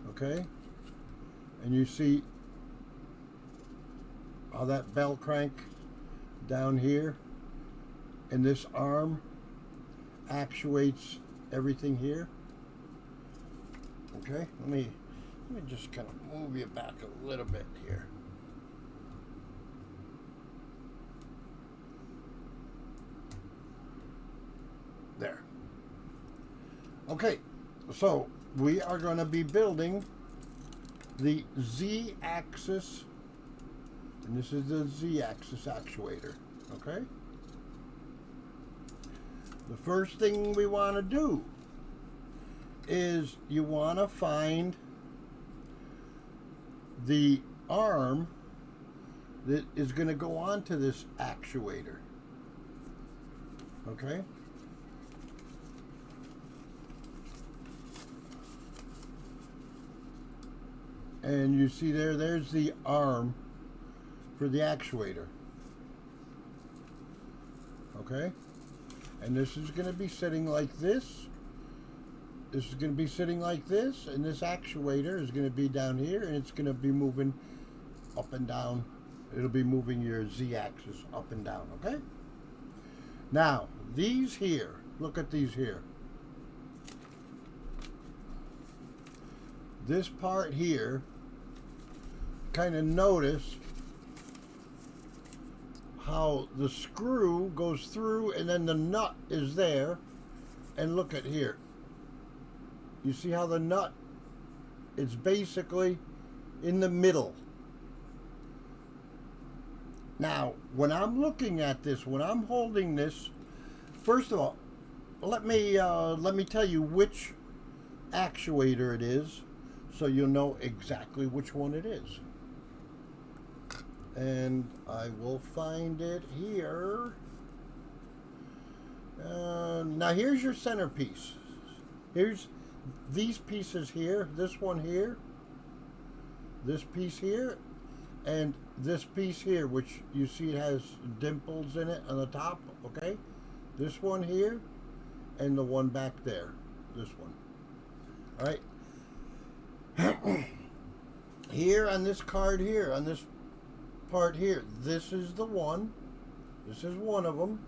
Okay? And you see how that bell crank down here, and this arm actuates everything here. Okay? Let me just kind of move you back a little bit here. There. Okay, so we are going to be building the Z-axis, and this is the Z-axis actuator, okay? The first thing we want to do is you want to find the arm that is going to go onto this actuator, okay? And you see there's the arm for the actuator. Okay? And this is going to be sitting like this. This is going to be sitting like this, and this actuator is going to be down here, and it's going to be moving up and down. It'll be moving your Z-axis up and down, okay? Now, these here, look at these here. This part here, kind of notice how the screw goes through, and then the nut is there. And look at here. You see how the nut is basically in the middle. Now, when I'm looking at this, when I'm holding this, first of all, let me tell you which actuator it is, so you'll know exactly which one it is. And I will find it here. Now here's your centerpiece. Here's these pieces here, this one here, this piece here, and this piece here, which you see it has dimples in it on the top, okay? This one here and the one back there. This one. All right. Here on this card here, on this part here, this is the one. This is one of them.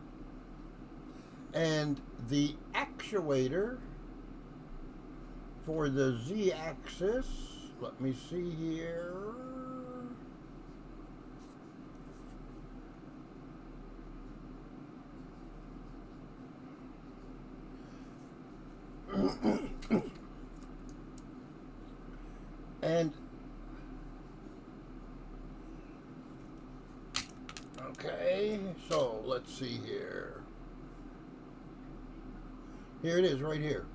And the actuator for the Z-axis, let me see here. And okay, so let's see here. Here it is right here.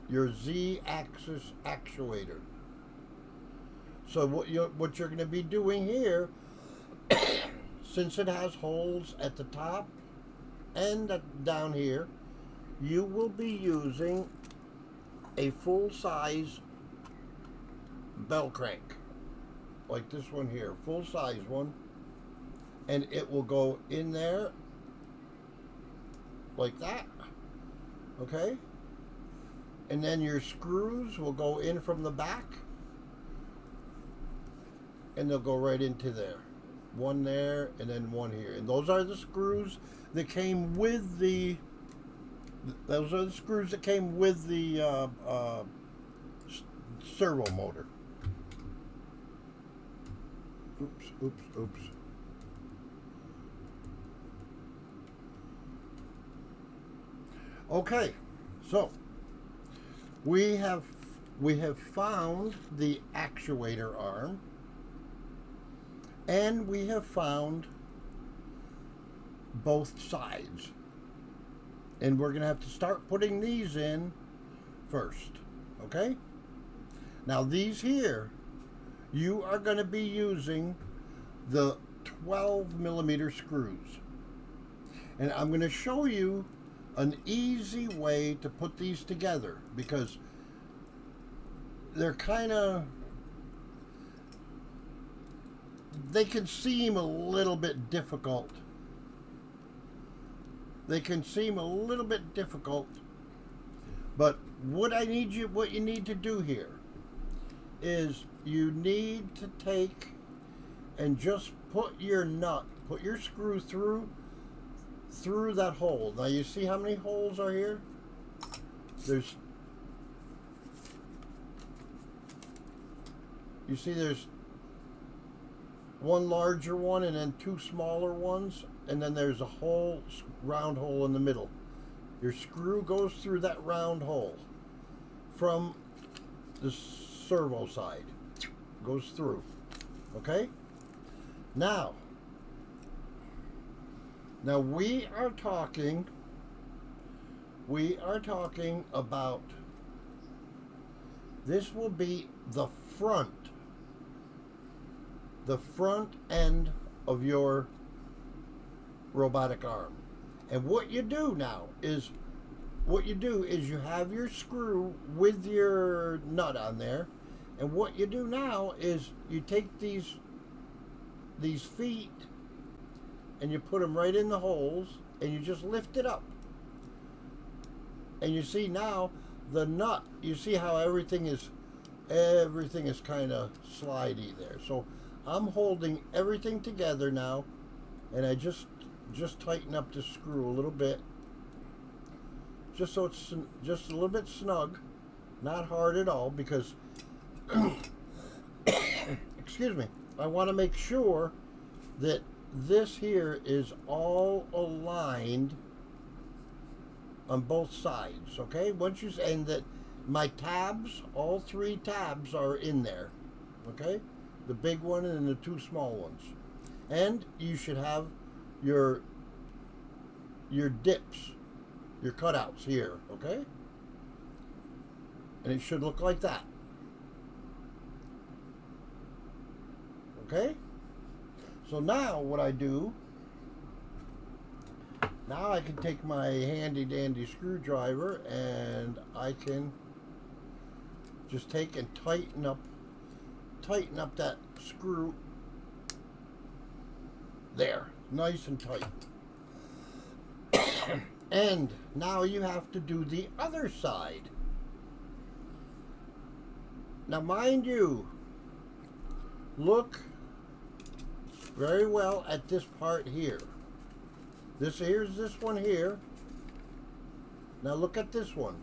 Your Z-axis actuator. So what you're going to be doing here, since it has holes at the top and down here, you will be using a full-size bell crank, like this one here, full-size one, and it will go in there like that, okay? And then your screws will go in from the back, and they'll go right into there. One there, and then one here. And those are the screws that came with the, servo motor. Oops. Okay, so we have found the actuator arm, and we have found both sides, and we're gonna have to start putting these in first. Okay, now these here, you are going to be using the 12mm screws, and I'm going to show you an easy way to put these together, because they're they can seem a little bit difficult. But what you need to do here is you need to take and just put your screw through that hole. Now you see how many holes are here? There's one larger one and then two smaller ones, and then there's a round hole in the middle. Your screw goes through that round hole from the servo side. Goes through. Okay? Now we are talking about, this will be the front end of your robotic arm. And what you do now is, you have your screw with your nut on there, and what you do now is you take these feet and you put them right in the holes, and you just lift it up. And you see now the nut, you see how everything is kind of slidey there. So I'm holding everything together now, and I just tighten up the screw a little bit, just so it's just a little bit snug, not hard at all, because excuse me, I want to make sure that this here is all aligned on both sides. Okay, and that my tabs, all three tabs are in there. Okay, the big one and the two small ones, and you should have your dips, your cutouts here. Okay, and it should look like that. Okay, so now what I do, now I can take my handy dandy screwdriver and I can just take and tighten up that screw there, nice and tight. And now you have to do the other side. Now mind you, look very well at this part here. Here's this one here. Now look at this one.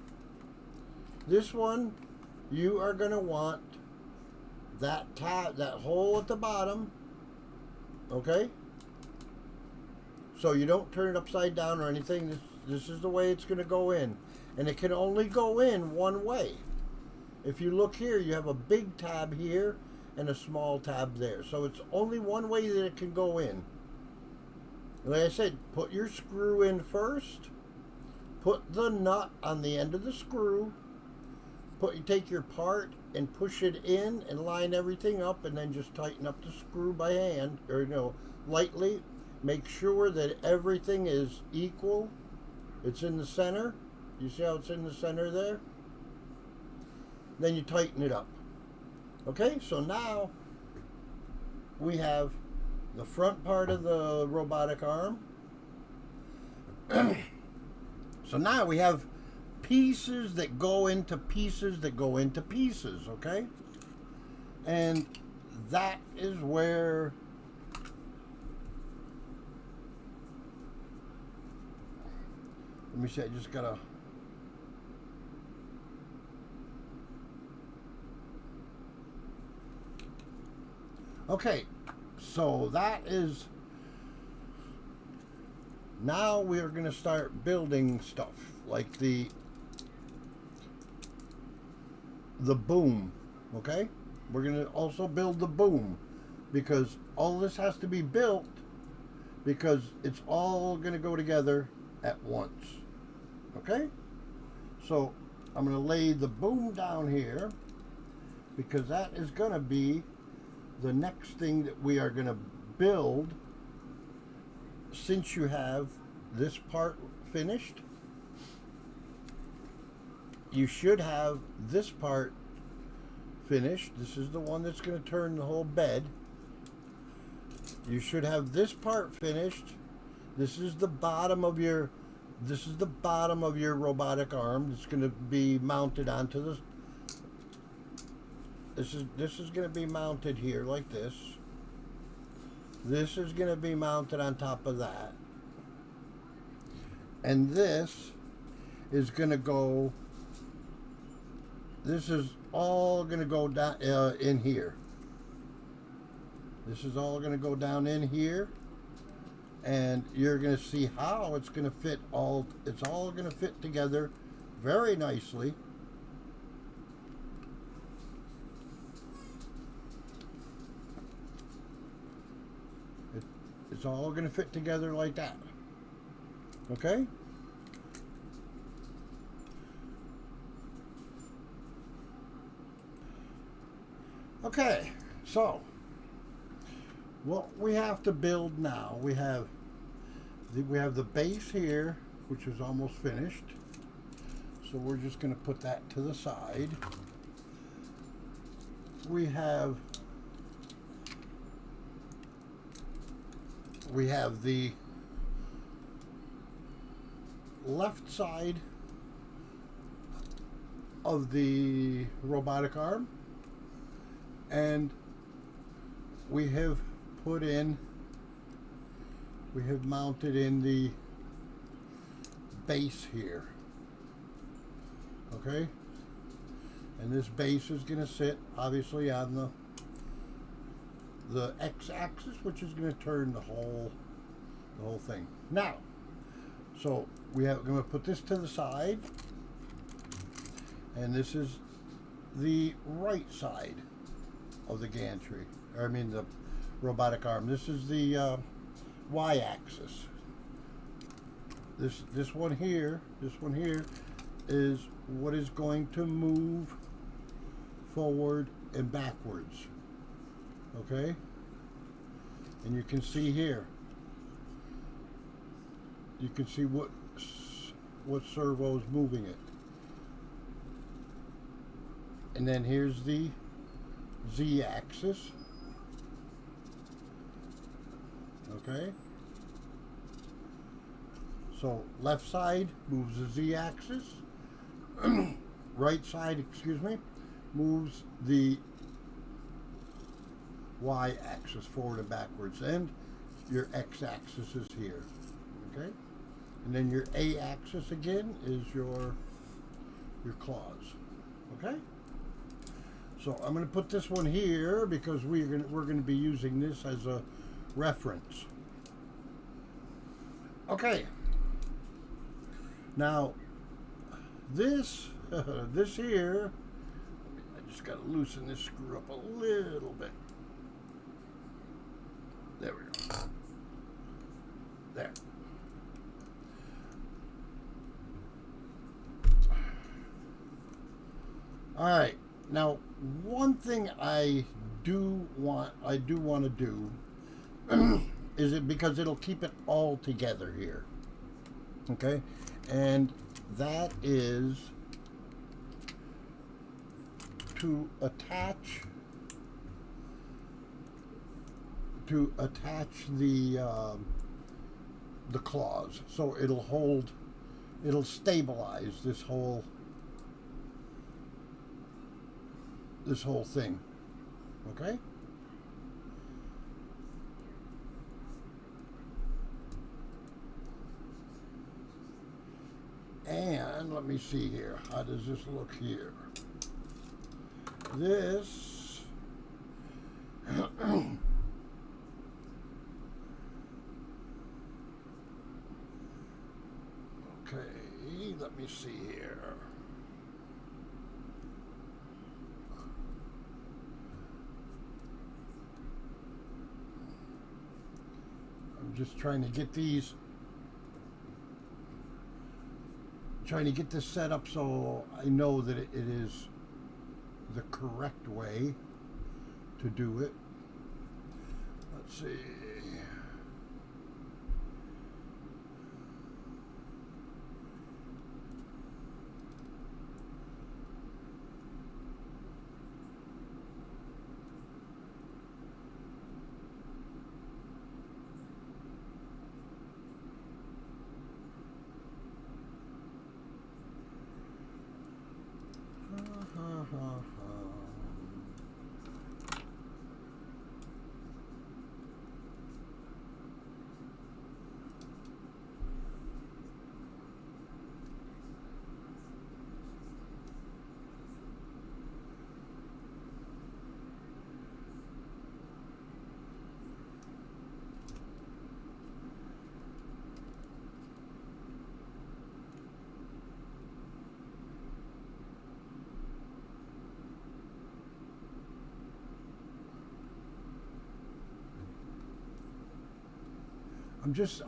This one, you are going to want that tab, that hole at the bottom, okay? So you don't turn it upside down or anything. This is the way it's going to go in. And it can only go in one way. If you look here, you have a big tab here and a small tab there. So it's only one way that it can go in. Like I said, put your screw in first. Put the nut on the end of the screw. Take your part and push it in and line everything up, and then just tighten up the screw by hand, or lightly. Make sure that everything is equal. It's in the center. You see how it's in the center there? Then you tighten it up. Okay, so now we have the front part of the robotic arm. So now we have pieces that go into pieces that go into pieces, okay? And that is where let me see, I just gotta okay, so that is now we are going to start building stuff like the boom, okay? We're going to also build the boom because all this has to be built because it's all going to go together at once, okay? So I'm going to lay the boom down here because that is going to be the next thing that we are going to build. Since you have this part finished, you should have this part finished. This is the one that's going to turn the whole bed. You should have this part finished. This is the bottom of your robotic arm. It's going to be mounted onto this. This is going to be mounted here like this. This is going to be mounted on top of that. And this is going to go, this is all going to go down in here. This is all going to go down in here. And you're going to see how it's going to fit it's all going to fit together very nicely. It's all going to fit together like that. Okay? Okay, so what we have to build now, we have the base here, which is almost finished. So we're just going to put that to the side. We have the left side of the robotic arm, and we have mounted in the base here, okay? And this base is going to sit obviously on the x-axis, which is going to turn the whole thing. Now, so we're going to put this to the side, and this is the right side of the gantry. I mean the robotic arm. This is the y-axis. This one here is what is going to move forward and backwards. Okay, and you can see here. You can see what servo is moving it. And then here's the z-axis. Okay. So left side moves the z-axis, right side, excuse me, moves the y-axis forward and backwards, and your x-axis is here, okay? And then your a-axis again is your claws, okay? So I'm going to put this one here because we're going to be using this as a reference. Okay. Now this this here, I just got to loosen this screw up a little bit. There we go. There. All right. Now, one thing I do want to do is it because it'll keep it all together here. Okay? And that is to attach the claws, so it'll stabilize this whole thing, okay? And let me see here, how does this look here? This okay, let me see here. I'm just trying to get this set up so I know that it is the correct way to do it. Let's see.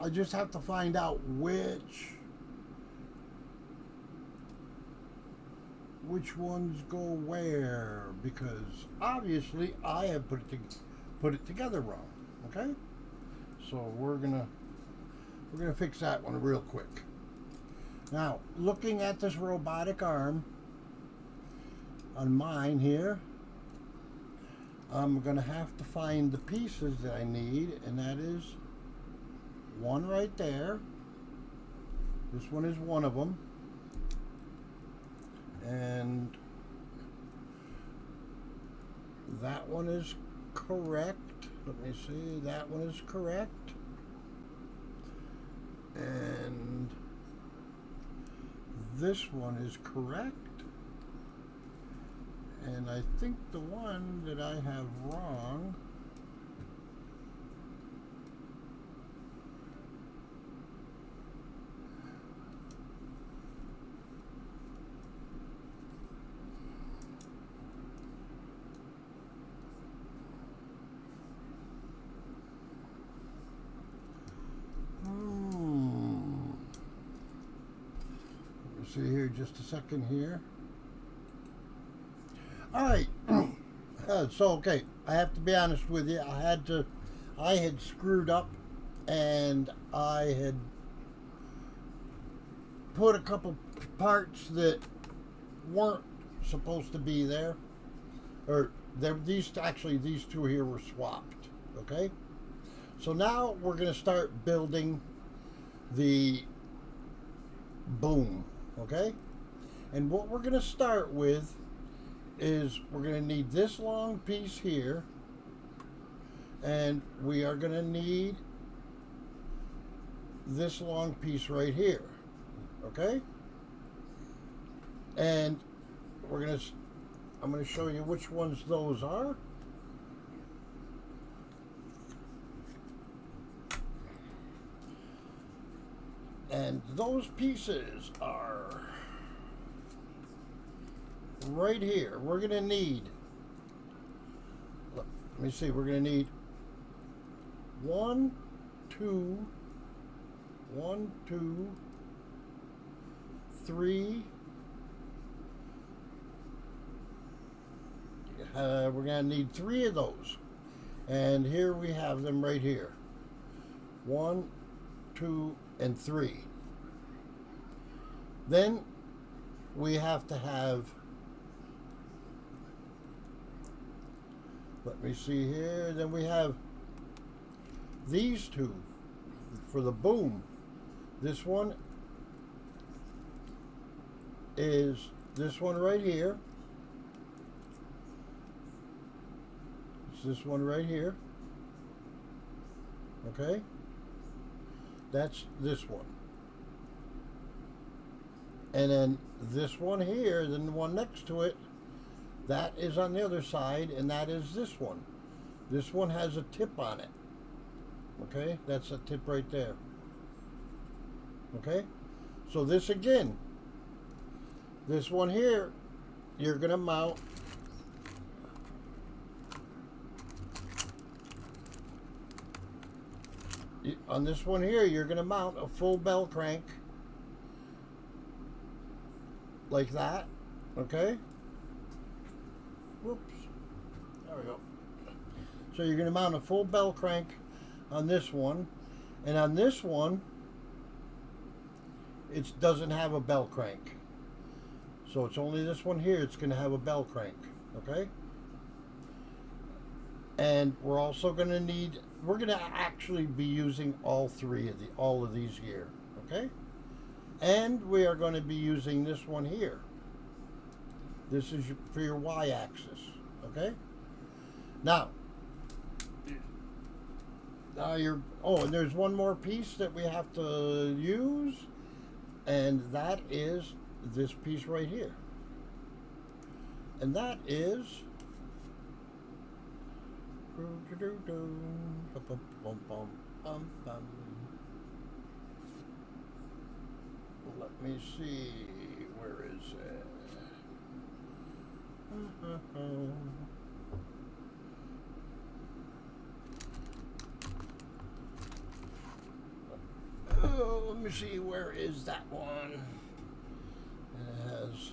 I just have to find out which ones go where, because obviously I have put it together wrong. Okay, so we're gonna fix that one real quick. Now, looking at this robotic arm on mine here, I'm gonna have to find the pieces that I need, and that is one right there. This one is one of them. And that one is correct. Let me see. That one is correct. And this one is correct. And I think the one that I have wrong see here, just a second here. All right. So, okay, I have to be honest with you. I had screwed up, and I had put a couple parts that weren't supposed to be there. Or these two here were swapped. Okay. So now we're going to start building the boom, okay? And what we're going to start with is we're going to need this long piece here, and we are going to need this long piece right here, okay? And I'm going to show you which ones those are. And those pieces are right here. We're going to need, let me see, we're going to need 1, 2, 3. We're going to need 3 of those. And here we have them right here. 1, 2, and 3. Then we have to have, let me see here, then we have these 2 for the boom. This one is this one right here. It's this one right here. Okay? That's this one. And then this one here, then the one next to it, that is on the other side, and that is this one. This one has a tip on it. Okay? That's a tip right there. Okay? So this again, this one here, you're going to mount on this one here, you're going to mount a full bell crank like that, okay? Whoops. There we go. So you're going to mount a full bell crank on this one, and on this one, it doesn't have a bell crank. So it's only this one here, it's going to have a bell crank, okay? And we're also going to need, we're going to actually be using all of these here, okay? And we are going to be using this one here. This is for your y-axis, okay? Now and there's one more piece that we have to use, and that is this piece right here. And that is let me see, where is it? Oh, let me see, where is that one? It has,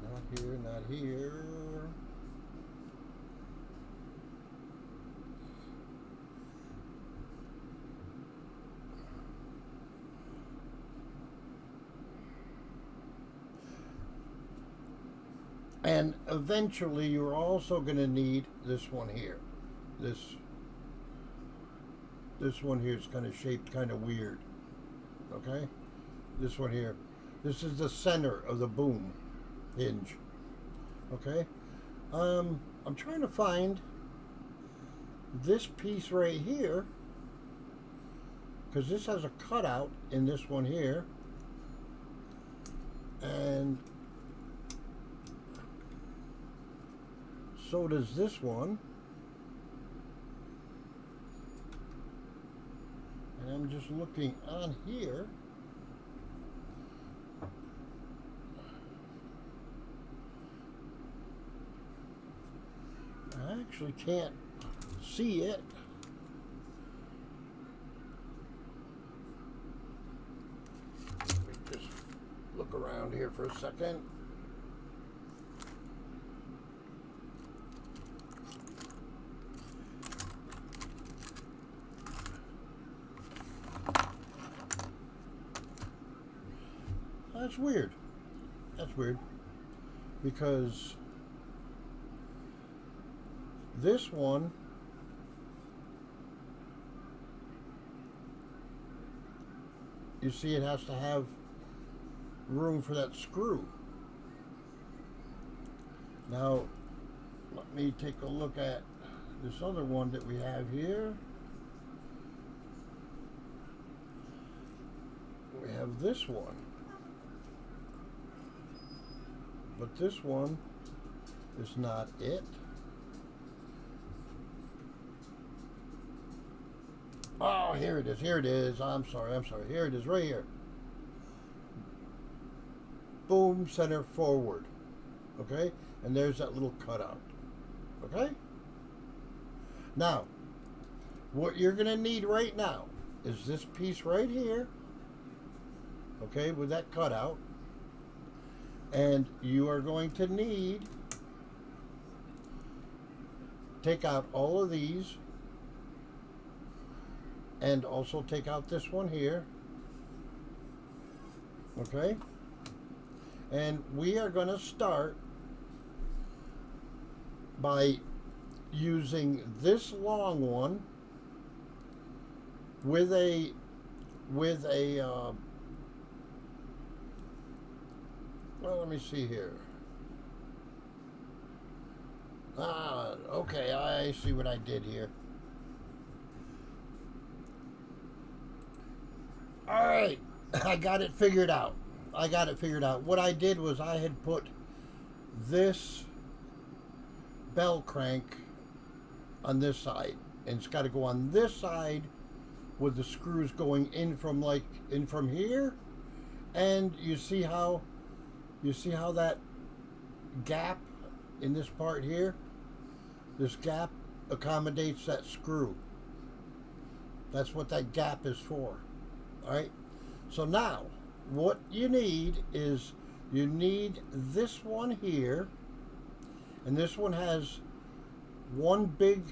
not here, not here. And eventually you're also going to need this one here. This one here is kind of shaped kind of weird. Okay? This one here. This is the center of the boom hinge. Okay? I'm trying to find this piece right here, because this has a cutout in this one here. And so does this one. And I'm just looking on here. I actually can't see it. Let me just look around here for a second. That's weird. That's weird. Because this one you see it has to have room for that screw. Now, let me take a look at this other one that we have here. We have this one. But this one is not it. Oh, here it is. Here it is. I'm sorry. Here it is, right here. Boom, center forward. Okay? And there's that little cutout. Okay? Now, what you're going to need right now is this piece right here. Okay, with that cutout. And you are going to need, take out all of these, and also take out this one here. Okay? And we are going to start by using this long one with a well, let me see here. Okay, I see what I did here. All right, I got it figured out. What I did was I had put this bell crank on this side, and it's got to go on this side with the screws going in from here, and you see how that gap in this part here, this gap accommodates that screw. That's what that gap is for. All right, so now what you need is you need this one here, and this one has one big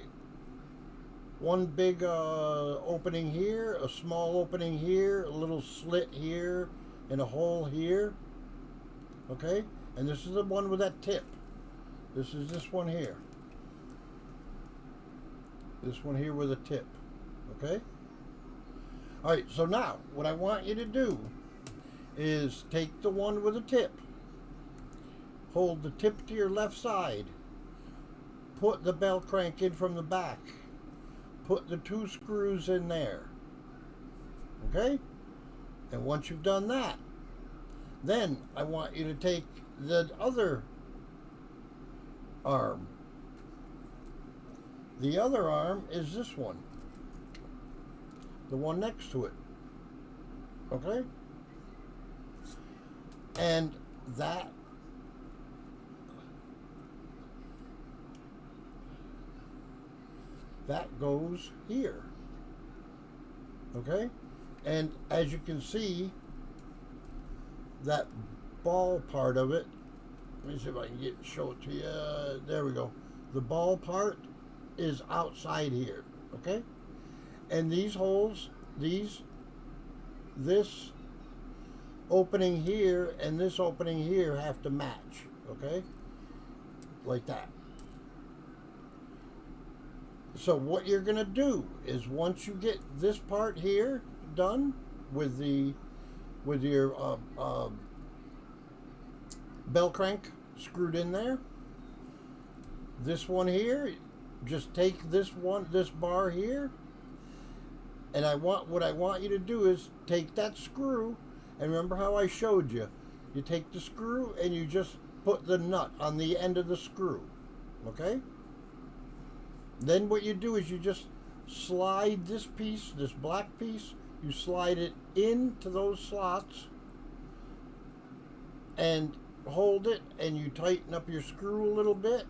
opening here, a small opening here, a little slit here, and a hole here. Okay, and this is the one with that tip. This is this one here. This one here with a tip. Okay. All right, so now what I want you to do is take the one with a tip, hold the tip to your left side, put the bell crank in from the back, put the 2 screws in there. Okay? And once you've done that, then I want you to take the other arm. The other arm is this one, the one next to it. Okay? And that goes here. Okay? And as you can see, that ball part of it, let me see if I can show it to you. There we go. The ball part is outside here. Okay? And these holes, this opening here and this opening here have to match. Okay? Like that. So what you're going to do is once you get this part here done with your bell crank screwed in there, this one here, just take this bar here, and what I want you to do is take that screw, and remember how I showed you. You take the screw and you just put the nut on the end of the screw. Okay? Then what you do is you just slide this piece, this black piece, you slide it into those slots and hold it, and you tighten up your screw a little bit.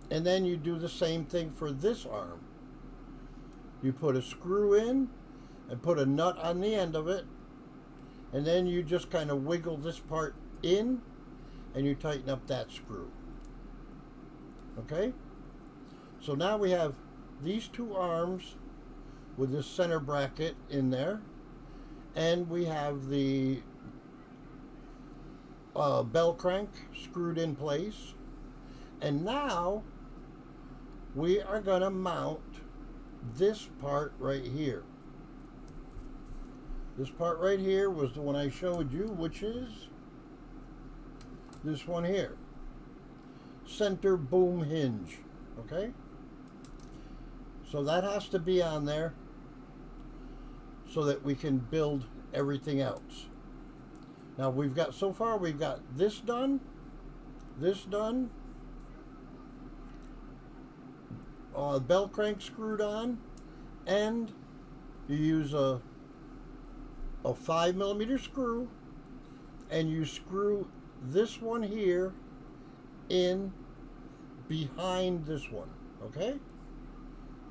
And then you do the same thing for this arm. You put a screw in and put a nut on the end of it, and then you just kind of wiggle this part in and you tighten up that screw. Okay? So now we have these 2 arms with this center bracket in there, and we have the bell crank screwed in place, and now we are going to mount this part right here. This part right here was the one I showed you, which is this one here. Center boom hinge. Okay? So that has to be on there so that we can build everything else. Now we've got, so far we've got this done, bell crank screwed on, and you use a 5mm screw, and you screw this one here in behind this one, okay?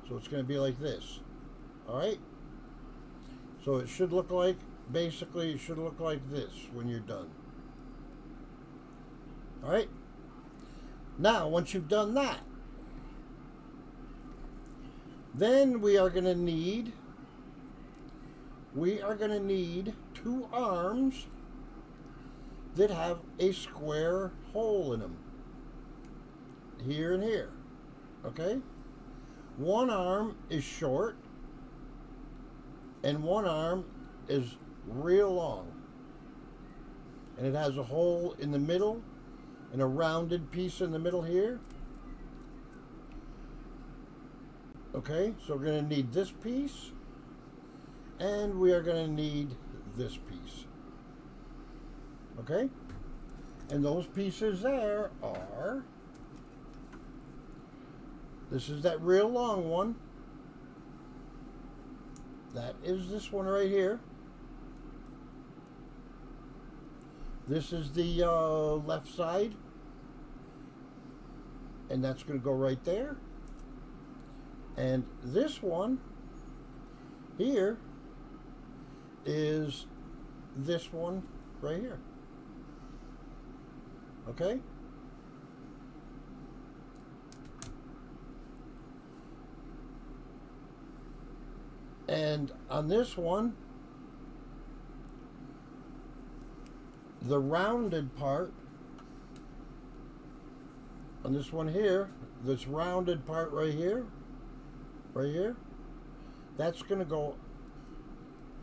So it's going to be like this, all right? So it should look like, basically it should look like this when you're done. All right? Now, once you've done that, then we are going to need two arms that have a square hole in them. Here and here. Okay? One arm is short and one arm is real long. And it has a hole in the middle and a rounded piece in the middle here. Okay, so we're going to need this piece, and we are going to need this piece. Okay? And those pieces there are, this is that real long one. That is this one right here. This is the left side. And that's going to go right there. And this one here is this one right here. Okay? And on this one, the rounded part, on this one here, this rounded part right here, that's going to go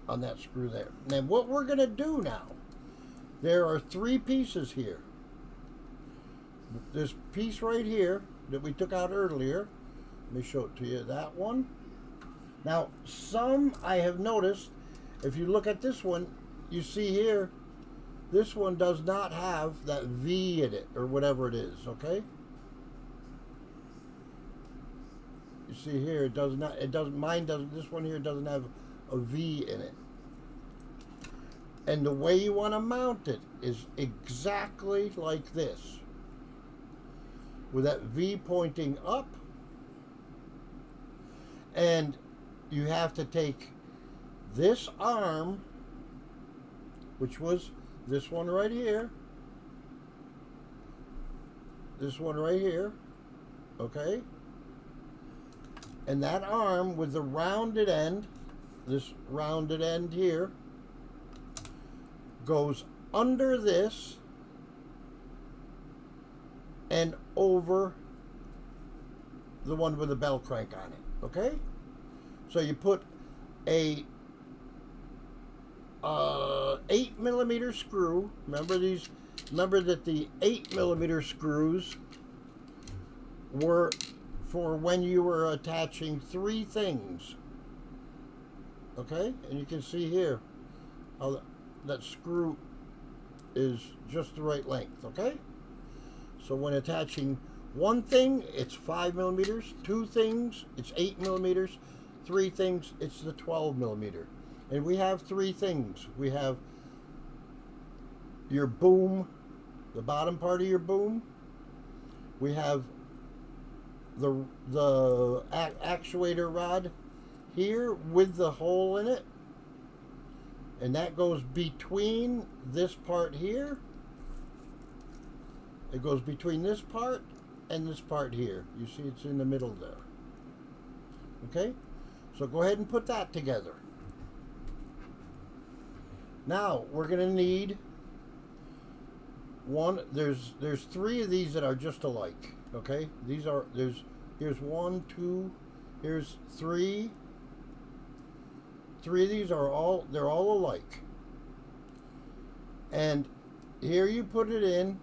on that screw there. Now what we're going to do now, there are three pieces here. This piece right here that we took out earlier, let me show it to you, that one. Now some, I have noticed, if you look at this one, you see here, this one does not have that V in it, or whatever it is, okay? You see here, it does not, mine doesn't, this one here doesn't have a V in it. And the way you want to mount it is exactly like this. With that V pointing up. And you have to take this arm, which was this one right here, this one right here, okay? And that arm with the rounded end, this rounded end here, goes under this and over the one with the bell crank on it, okay? So you put a 8mm screw. Remember these? Remember that the 8mm screws were for when you were attaching three things. Okay, and you can see here how that screw is just the right length. Okay, so when attaching one thing, it's 5mm. Two things, it's 8mm. Three things, it's the 12mm. And we have three things. We have your boom, the bottom part of your boom. We have the actuator rod here with the hole in it. And that goes between this part here. It goes between this part and this part here. You see it's in the middle there. Okay? So go ahead and put that together. Now we're going to need one. There's three of these that are just alike. Okay, these are here's one, two, here's three, three of these they're all alike. And here you put it in.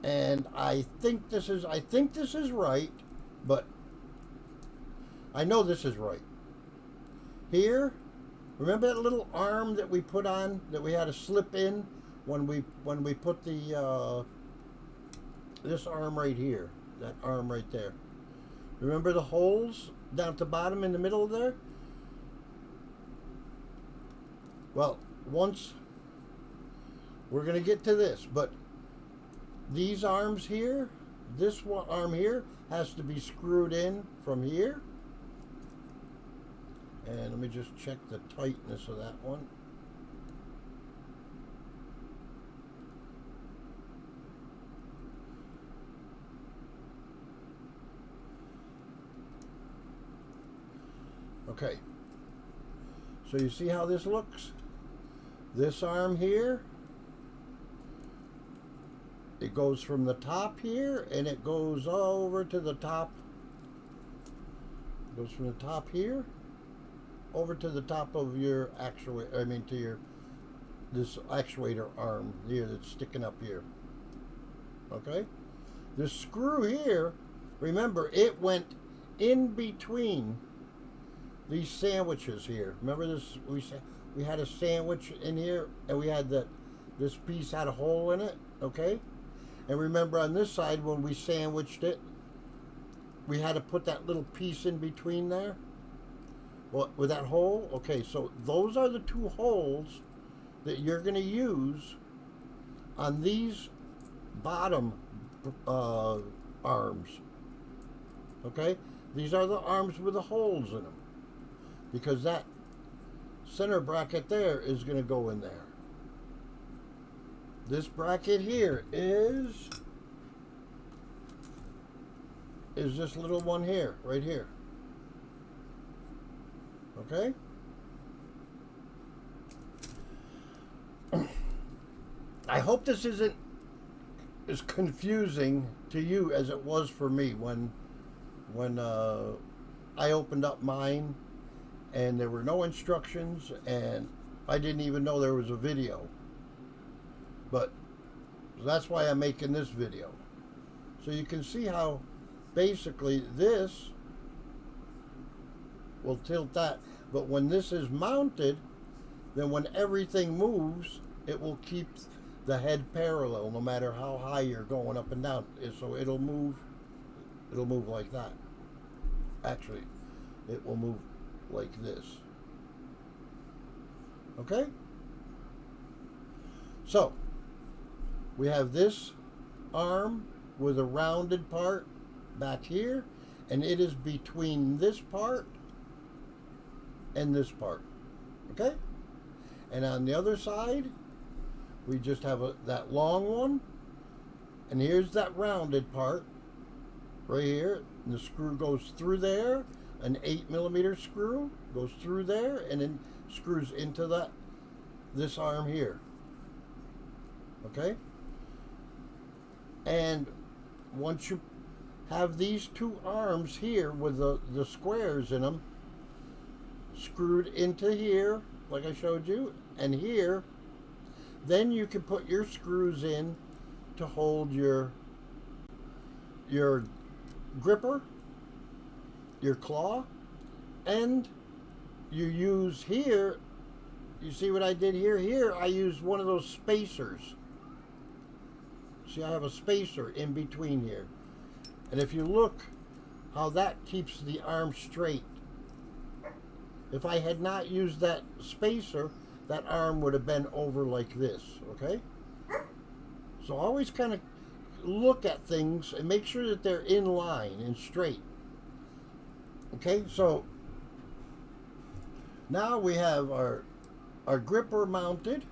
And I think this is right, but I know this is right. Here, remember that little arm that we put on, that we had to slip in when we put the this arm right here, that arm right there. Remember the holes down at the bottom in the middle there? Well, once we're going to get to this, but these arms here, this one arm here has to be screwed in from here. And let me just check the tightness of that one. Okay. So you see how this looks? This arm here, it goes from the top here and it goes over to the top. It goes from the top here over to the top of your actuator, I mean to your, this actuator arm here that's sticking up here. Okay? This screw here, remember, it went in between these sandwiches here. Remember this? We had a sandwich in here, and we had this piece had a hole in it. Okay, and remember on this side when we sandwiched it, we had to put that little piece in between there. Well, with that hole. Okay, so those are the two holes that you're going to use on these bottom arms. Okay, these are the arms with the holes in them, because that center bracket there is going to go in there. This bracket here is this little one here, right here. Okay? I hope this isn't as confusing to you as it was for me when I opened up mine and there were no instructions and I didn't even know there was a video. But that's why I'm making this video. So you can see how basically this will tilt that. But when this is mounted, then when everything moves, it will keep the head parallel no matter how high you're going up and down. So it'll move like that. Actually, it will move like this. Okay? So, we have this arm with a rounded part back here, and it is between this part and this part. Okay? And on the other side, we just have that long one, and here's that rounded part right here, and the screw goes through there. An 8mm screw goes through there and then screws into this arm here. Okay? And once you have these two arms here with the squares in them screwed into here, like I showed you, and here, then you can put your screws in to hold your gripper, your claw, and you use here, you see what I did here? Here I used one of those spacers. See, I have a spacer in between here. And if you look how that keeps the arm straight. If I had not used that spacer, that arm would have been over like this, okay? So always kind of look at things and make sure that they're in line and straight. Okay, so now we have our gripper mounted.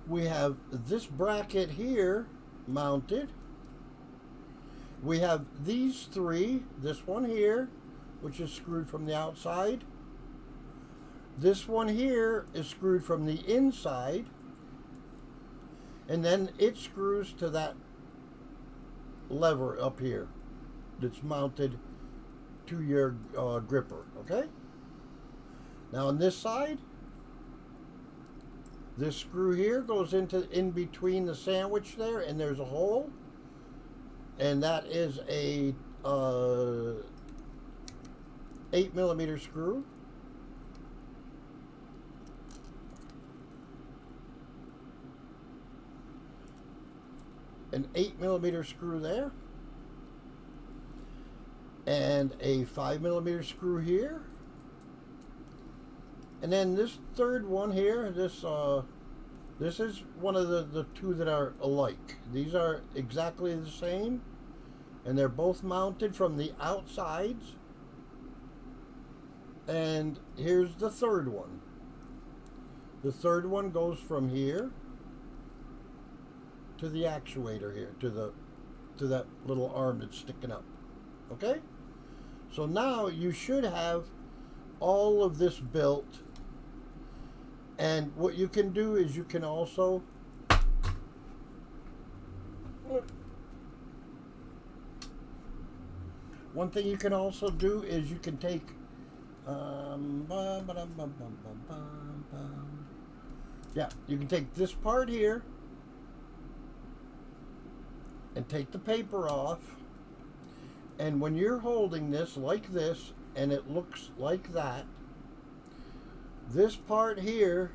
We have this bracket here mounted. We have these three, this one here, which is screwed from the outside. This one here is screwed from the inside. And then it screws to that lever up here. that's mounted to your gripper, okay? Now on this side, this screw here goes in between the sandwich there, and there's a hole, and that is a 8mm screw. An 8mm screw there, and a 5mm screw here, and then this third one here, this is one of the two that are alike. These are exactly the same, and they're both mounted from the outsides. And here's the third one. The third one goes from here to the actuator here, to that little arm that's sticking up. Okay? So now you should have all of this built, and what you can do is you can also one thing you can also do is you can take you can take this part here and take the paper off, and when you're holding this like this and it looks like that, this part here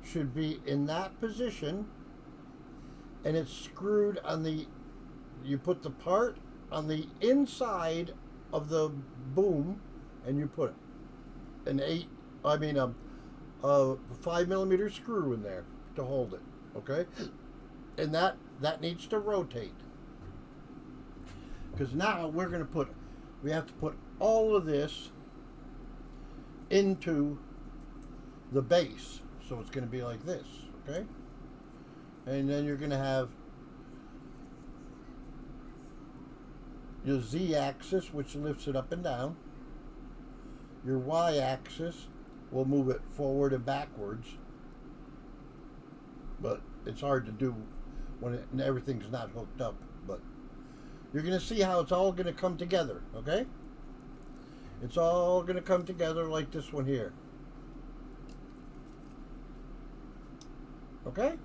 should be in that position, and it's screwed on the, you put the part on the inside of the boom, and you put an 5mm screw in there to hold it, okay? And that needs to rotate, because now we have to put all of this into the base. So it's going to be like this, okay? And then you're going to have your Z-axis, which lifts it up and down. Your Y-axis will move it forward and backwards, but it's hard to do when everything's not hooked up. But you're going to see how it's all going to come together, okay? It's all going to come together like this one here. Okay?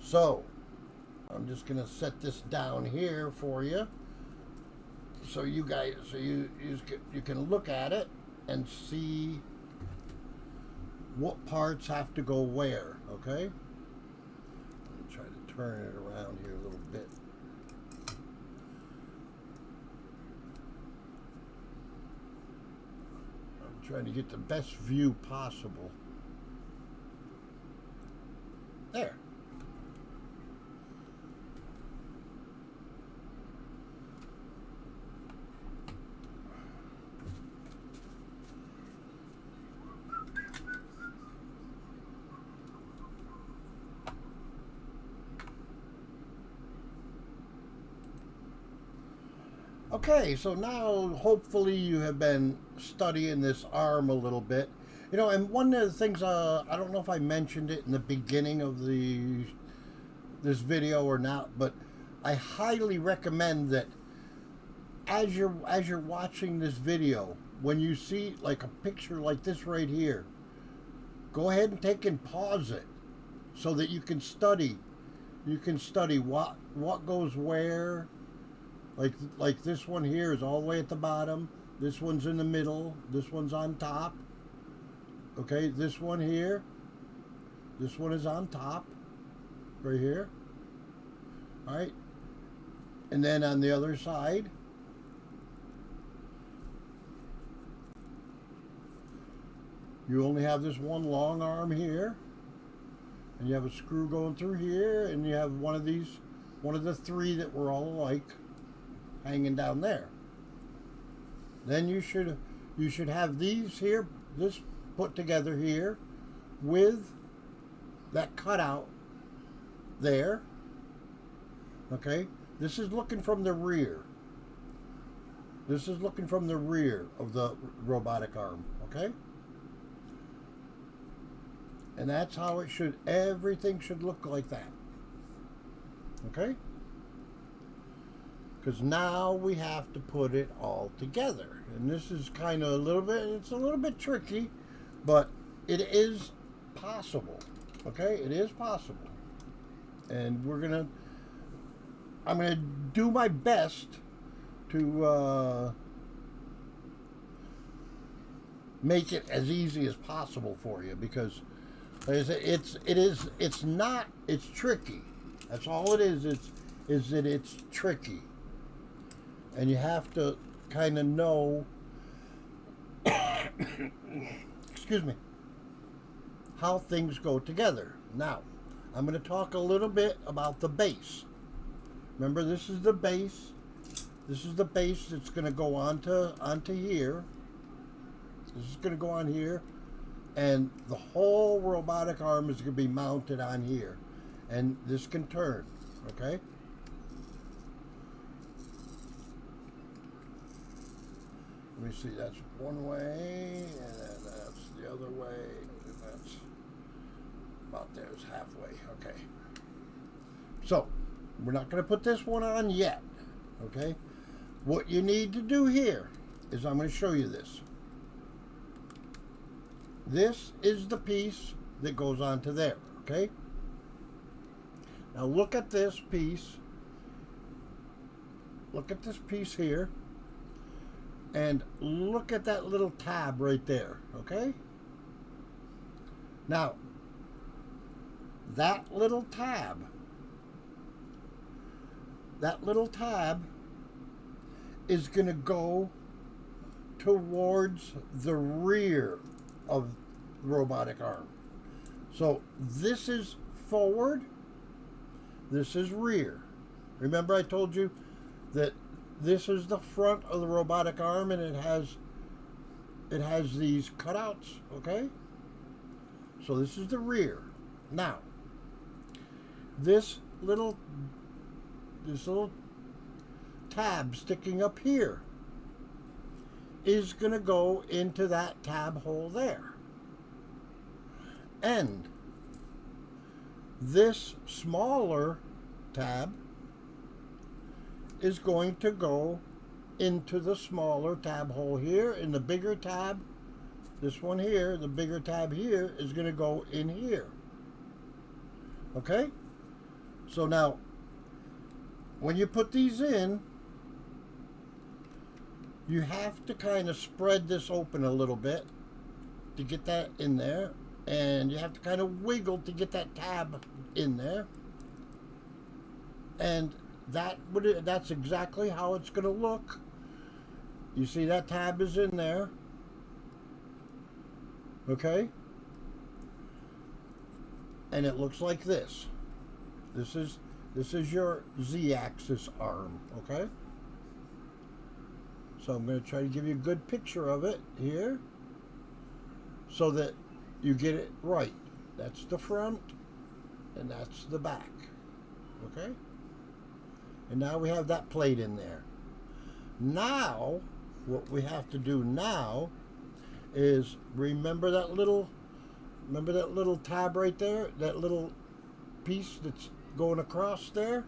So, I'm just going to set this down here for you, so you guys, you can look at it and see what parts have to go where, okay? Let me try to turn it around here a little bit. I'm trying to get the best view possible. There. Okay, so now hopefully you have been studying this arm a little bit. You know, and one of the things, I don't know if I mentioned it in the beginning of this video or not, but I highly recommend that as you're watching this video, when you see like a picture like this right here, go ahead and take and pause it so that you can study. You can study what goes where. Like this one here is all the way at the bottom. This one's in the middle. This one's on top. Okay, this one here. This one is on top. Right here. Alright. And then on the other side, you only have this one long arm here. And you have a screw going through here. And you have one of the three that were all alike, hanging down there. Then you should have these here, this put together here with that cutout there. Okay, this is looking from the rear. This is looking from the rear of the robotic arm. Okay, and that's how it should. Everything should look like that. Okay. because now we have to put it all together. And this is kind of it's a little bit tricky, but it is possible. Okay, it is possible. And I'm gonna do my best to make it as easy as possible for you, because it's tricky. That's all it is. Is that it's tricky, and you have to kind of know excuse me, how things go together. Now, I'm going to talk a little bit about the base. Remember, this is the base. This is the base that's going to go onto here. This is going to go on here, and the whole robotic arm is going to be mounted on here, and this can turn. Okay. Let me see, that's one way, and then that's the other way, and that's about there's halfway. Okay. So, we're not going to put this one on yet. Okay. What you need to do here is I'm going to show you this. This is the piece that goes onto there. Okay. Now look at this piece. Look at this piece here. And look at that little tab right there, okay? Now, that little tab is going to go towards the rear of the robotic arm. So this is forward, this is rear. Remember I told you that this is the front of the robotic arm, and it has these cutouts, okay? So this is the rear. Now, this little tab sticking up here is going to go into that tab hole there. And this smaller tab is going to go into the smaller tab hole here, and the bigger tab, this one here, the bigger tab here is going to go in here. Okay? So now, when you put these in, you have to kind of spread this open a little bit to get that in there, and you have to kind of wiggle to get that tab in there. And that's exactly how it's going to look. You see that tab is in there. Okay? And it looks like this. This is your Z-axis arm, okay? So I'm going to try to give you a good picture of it here so that you get it right. That's the front and that's the back. Okay? And now we have that plate in there. Now, what we have to do now is remember that little tab right there? That little piece that's going across there?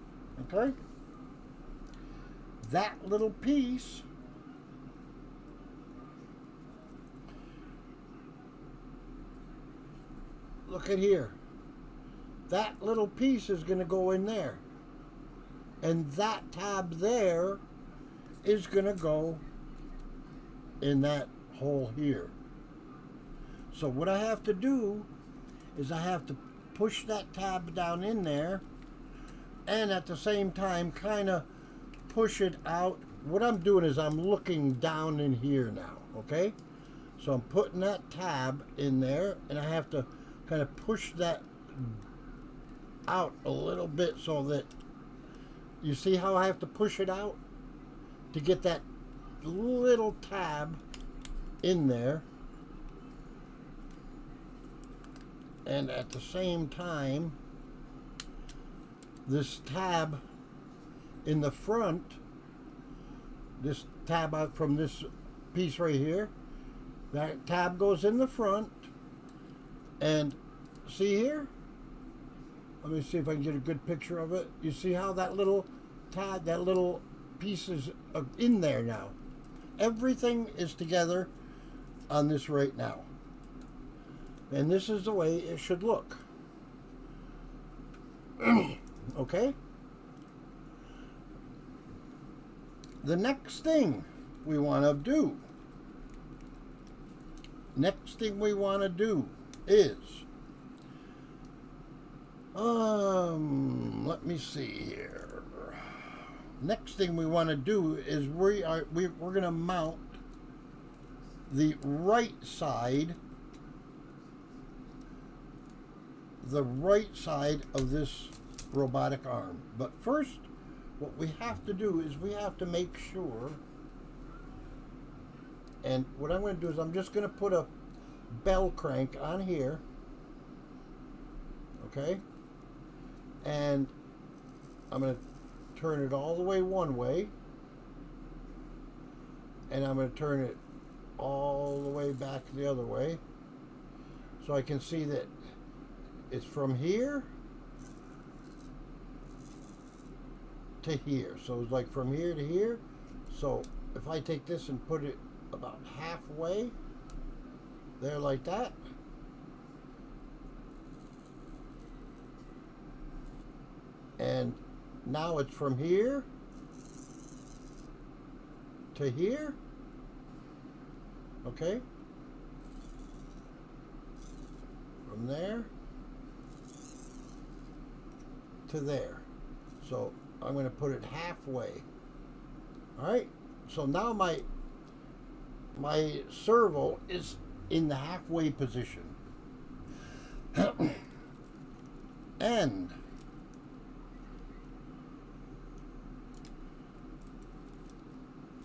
Okay? That little piece look at here. That little piece is going to go in there. And that tab there is going to go in that hole here. So what I have to do is I have to push that tab down in there, and at the same time kind of push it out. What I'm doing is I'm looking down in here now, okay? So I'm putting that tab in there, and I have to kind of push that out a little bit so that you see how I have to push it out to get that little tab in there. And at the same time, this tab in the front, this tab out from this piece right here, that tab goes in the front. And see here? Let me see if I can get a good picture of it. You see how that little tab, that little pieces in there now. Everything is together on this right now. And this is the way it should look. Okay? The next thing we want to do is let me see here. Next thing we want to do is we're going to mount the right side of this robotic arm. But first, what we have to do is we have to make sure, and what I'm going to do is I'm just going to put a bell crank on here, okay, and I'm going to turn it all the way one way, and I'm going to turn it all the way back the other way, so I can see that it's from here to here. So it's like from here to here. So if I take this and put it about halfway there like that, and now it's from here to here, okay, from there to there. So I'm going to put it halfway. All right. So now my servo is in the halfway position. And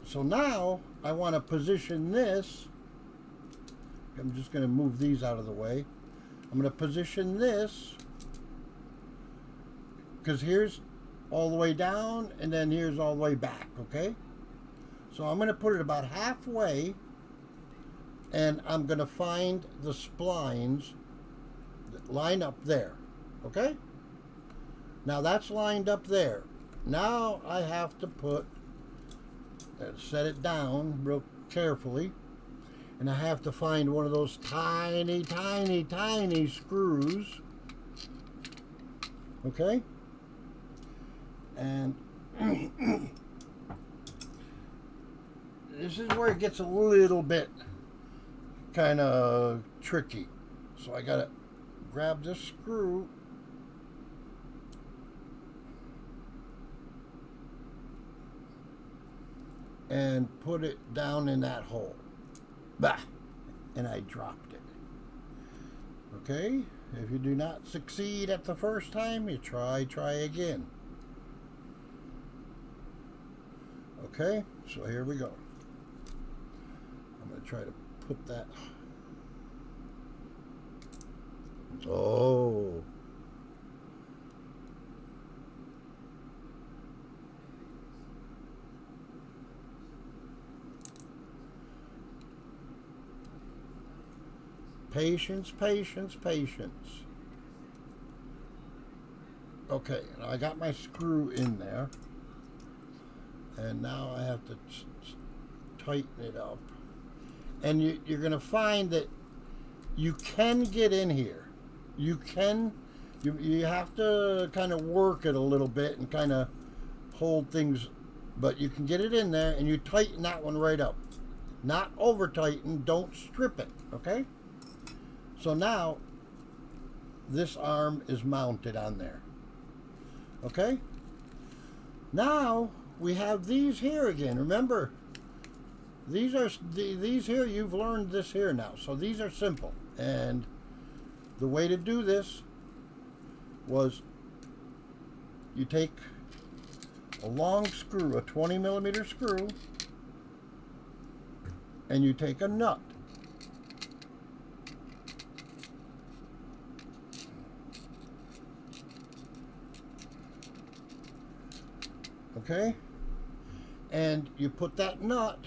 so now I want to position this. I'm just going to move these out of the way. I'm going to position this, because here's all the way down and then here's all the way back, okay? So I'm going to put it about halfway, and I'm going to find the splines that line up there, okay? Now that's lined up there. Now I have to set it down real carefully, and I have to find one of those tiny, tiny, tiny screws, okay? And this is where it gets a little bit kind of tricky. So I gotta grab this screw and put it down in that hole. Bah! And I dropped it. Okay? If you do not succeed at the first time, you try again. Okay, so here we go. I'm going to try to put that. Oh. Patience, patience, patience. Okay, I got my screw in there. And now I have to tighten it up. And you're going to find that you can get in here. You have to kind of work it a little bit and kind of hold things, but you can get it in there, and you tighten that one right up. Not over tighten, don't strip it, okay? So now this arm is mounted on there. Okay? Now we have these here again. Remember, these here, you've learned this here now. So these are simple. And the way to do this was you take a long screw, a 20 millimeter screw, and you take a nut. Okay? And you put that nut,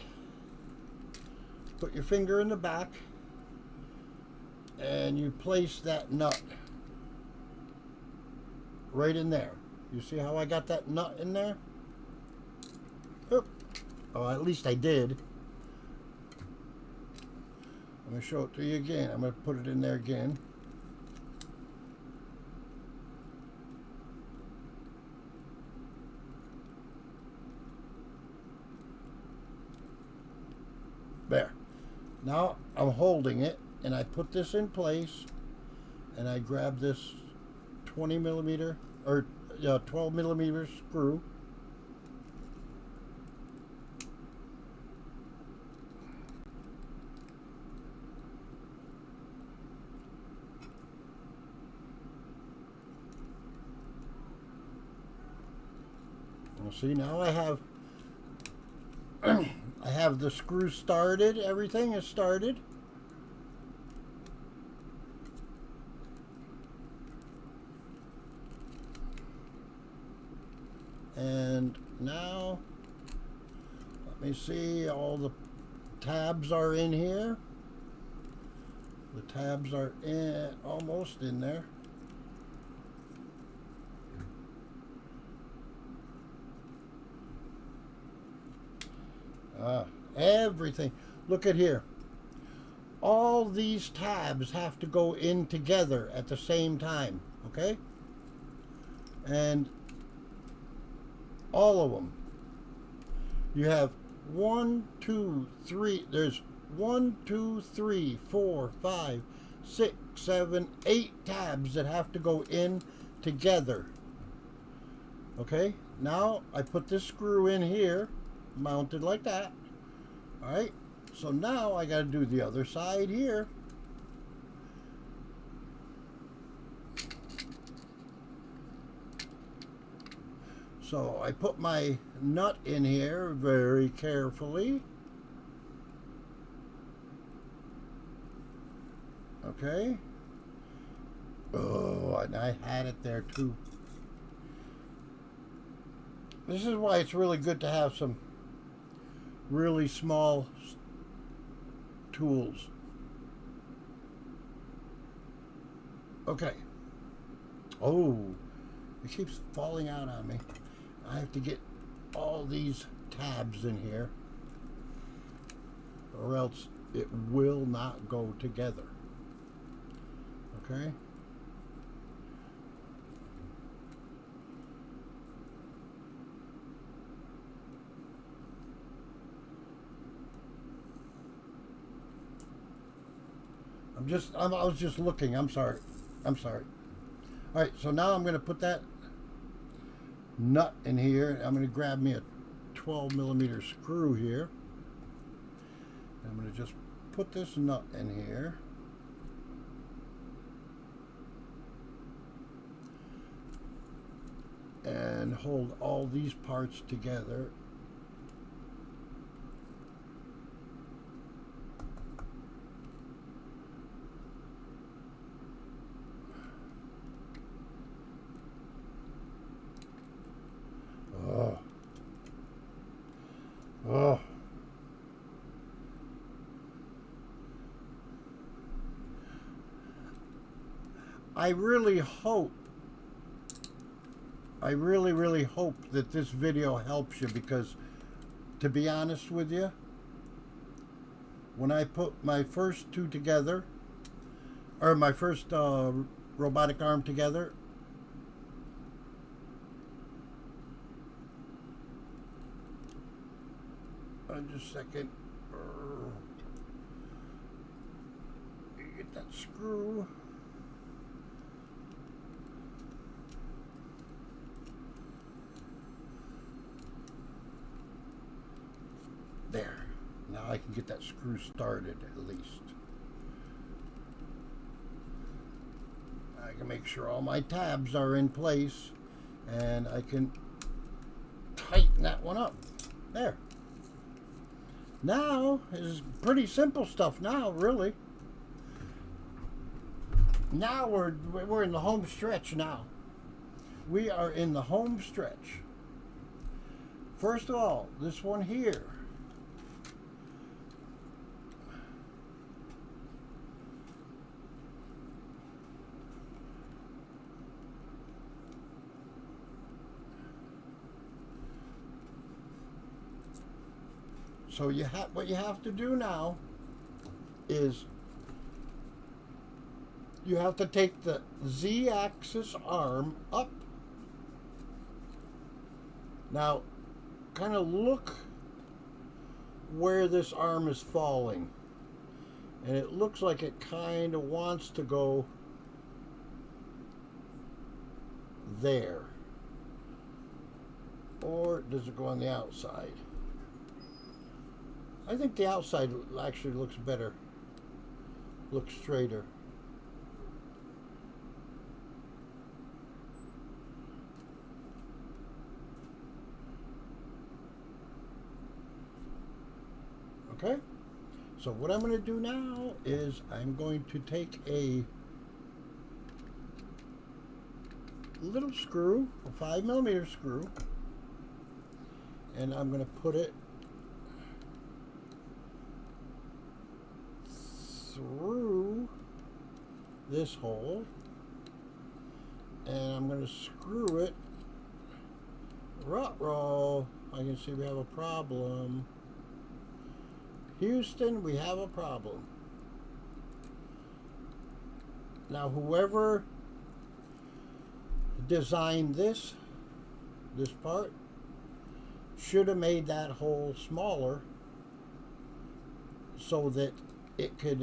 put your finger in the back, and you place that nut right in there. You see how I got that nut in there? Oh, at least I did. I'm going to show it to you again. I'm going to put it in there again. There. Now I'm holding it, and I put this in place, and I grab this 20 millimeter or 12 millimeter screw. Well, see, now I have I have the screw started. Everything is started. And now, let me see, all the tabs are in here. The tabs are almost in there. Everything. Look at here. All these tabs have to go in together at the same time, okay? And all of them. You have 1, 2, 3. There's 1, 2, 3, 4, 5, 6, 7, 8 tabs that have to go in together. Okay? Now I put this screw in here, mounted like that. Alright, so now I got to do the other side here. So I put my nut in here very carefully. Okay. Oh, and I had it there too. This is why it's really good to have some really small tools. Okay. Oh, it keeps falling out on me. I have to get all these tabs in here, or else it will not go together. Okay. I was just looking. I'm sorry. All right, so now I'm going to put that nut in here. I'm going to grab me a 12 millimeter screw here. I'm going to just put this nut in here. And hold all these parts together. Oh. I really hope that this video helps you, because to be honest with you, when I put my first two together, or my first robotic arm together, just a second. Get that screw. There. Now I can get that screw started at least. I can make sure all my tabs are in place, and I can tighten that one up. There. Now is pretty simple stuff now, really. Now we're in the home stretch now. We are in the home stretch. First of all, this one here. So what you have to do now is you have to take the Z-axis arm up. Now, kind of look where this arm is falling. And it looks like it kind of wants to go there. Or does it go on the outside? I think the outside actually looks better. Looks straighter. Okay? So what I'm going to do now is I'm going to take a little screw, a 5mm screw, and I'm going to put it through this hole, and I'm going to screw it. Ruh-roh, I can see we have a problem. Houston, we have a problem. Now, whoever designed this part should have made that hole smaller so that it could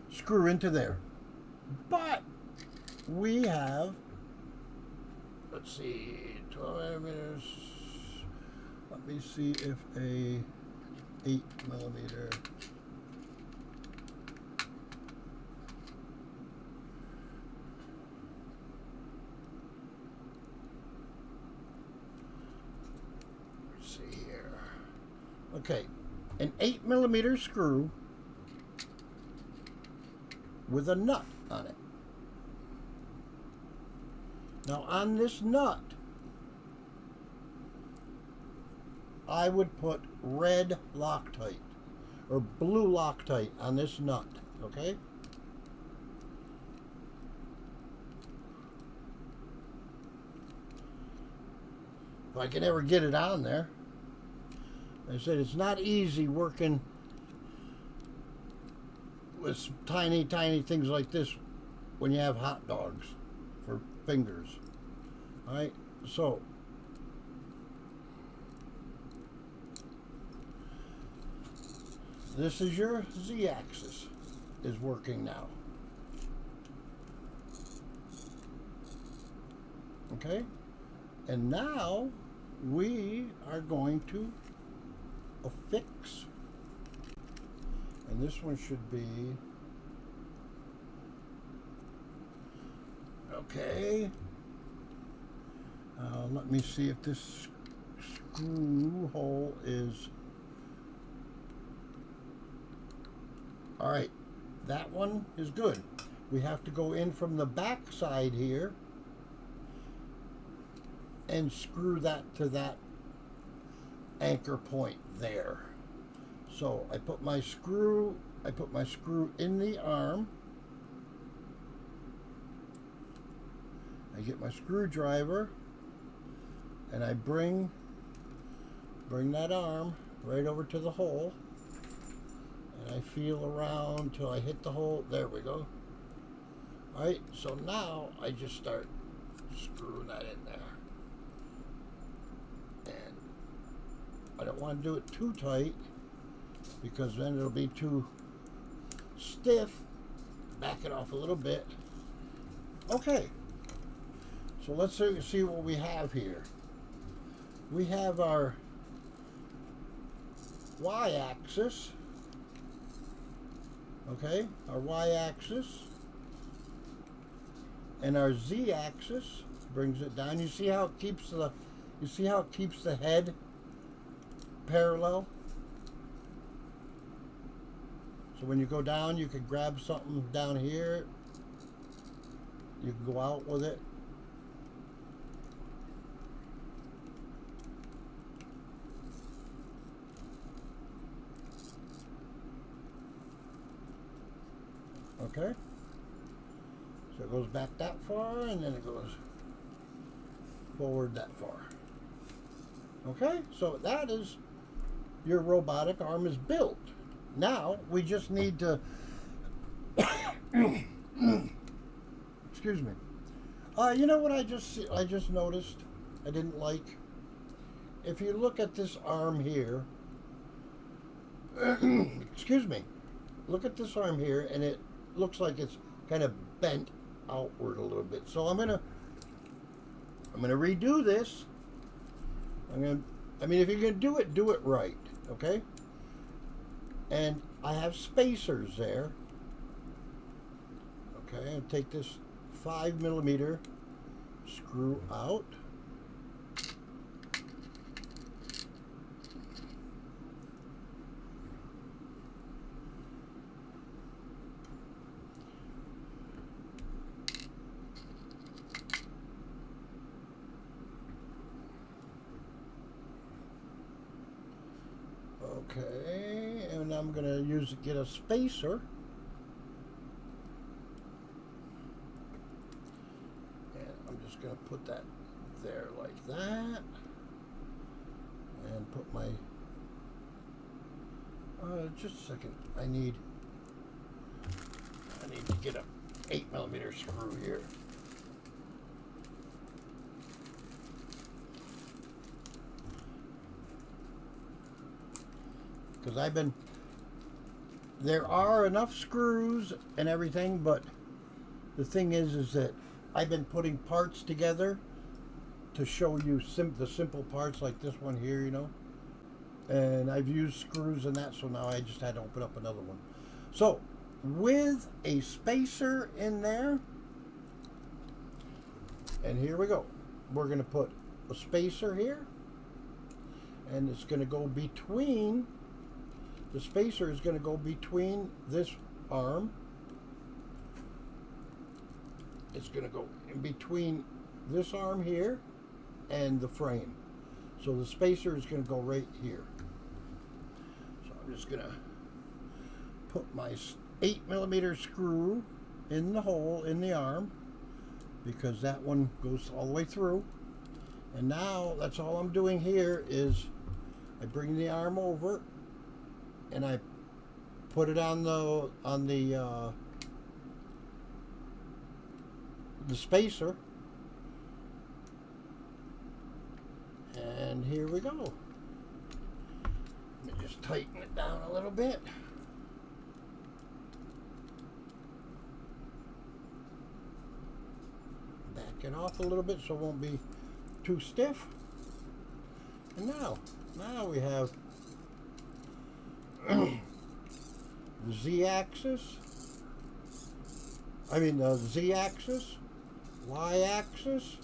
screw into there. But we have, let's see, 12 millimeters. Let me see if a 8mm. Let's see here. Okay, an 8mm screw with a nut on it. Now on this nut, I would put red Loctite or blue Loctite on this nut, okay? If I can ever get it on there. I said it's not easy working with tiny, tiny things like this when you have hot dogs for fingers. All right, so this is your Z-axis is working now. Okay, and now we are going to affix, and this one should be okay. Let me see if this screw hole is all right. That one is good. We have to go in from the back side here and screw that to that anchor point there. So I put my screw in the arm. I get my screwdriver and I bring that arm right over to the hole, and I feel around till I hit the hole. There we go. All right, so now I just start screwing that in there. And I don't want to do it too tight because then it'll be too stiff. Back it off a little bit. Okay, so let's see what we have here. We have our Y-axis. Okay, our Y-axis, and our Z-axis brings it down. You see how it keeps the head parallel? So when you go down, you can grab something down here. You can go out with it. Okay, so it goes back that far, and then it goes forward that far. Okay, so that is your robotic arm is built. Now we just need to excuse me. You know what I just noticed I didn't like? If you look at this arm here, excuse me, look at this arm here, and it looks like it's kind of bent outward a little bit. So I'm gonna redo this. I mean, if you're gonna do it right, okay? And I have spacers there. Okay, I'll take this 5mm screw out. Okay, and I'm going to get a spacer. And I'm just going to put that there like that. And put my, just a second, I need to get a 8mm screw here. Because there are enough screws and everything, but the thing is that I've been putting parts together to show you the simple parts like this one here, you know. And I've used screws and that, so now I just had to open up another one. So, with a spacer in there, and here we go. We're going to put a spacer here, and it's going to go between. The spacer is going to go between this arm. It's going to go in between this arm here and the frame. So the spacer is going to go right here. So I'm just going to put my 8mm screw in the hole in the arm, because that one goes all the way through. And now that's all I'm doing here is I bring the arm over and I put it on the spacer, and here we go. Let me just tighten it down a little bit. Back it off a little bit so it won't be too stiff. And now we have the Z-axis, the Z-axis, Y-axis,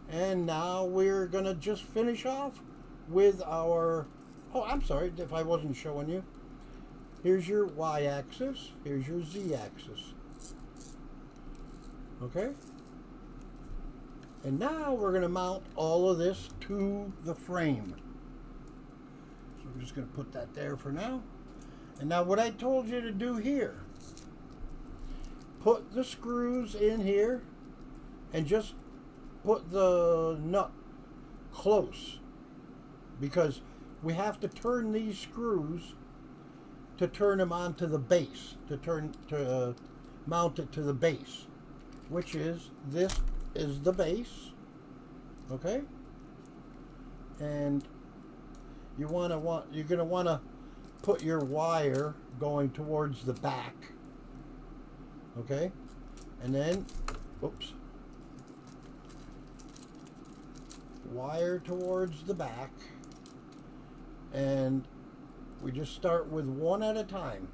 and now we're going to just finish off with our, oh, I'm sorry if I wasn't showing you. Here's your Y-axis, here's your Z-axis, okay? And now we're going to mount all of this to the frame. I'm just going to put that there for now. And now what I told you to do here, put the screws in here and just put the nut close, because we have to turn these screws to turn them onto the base, to mount it to the base, which is, this is the base, okay? And you're going to want to put your wire going towards the back, okay? And then, oops, wire towards the back, and we just start with one at a time,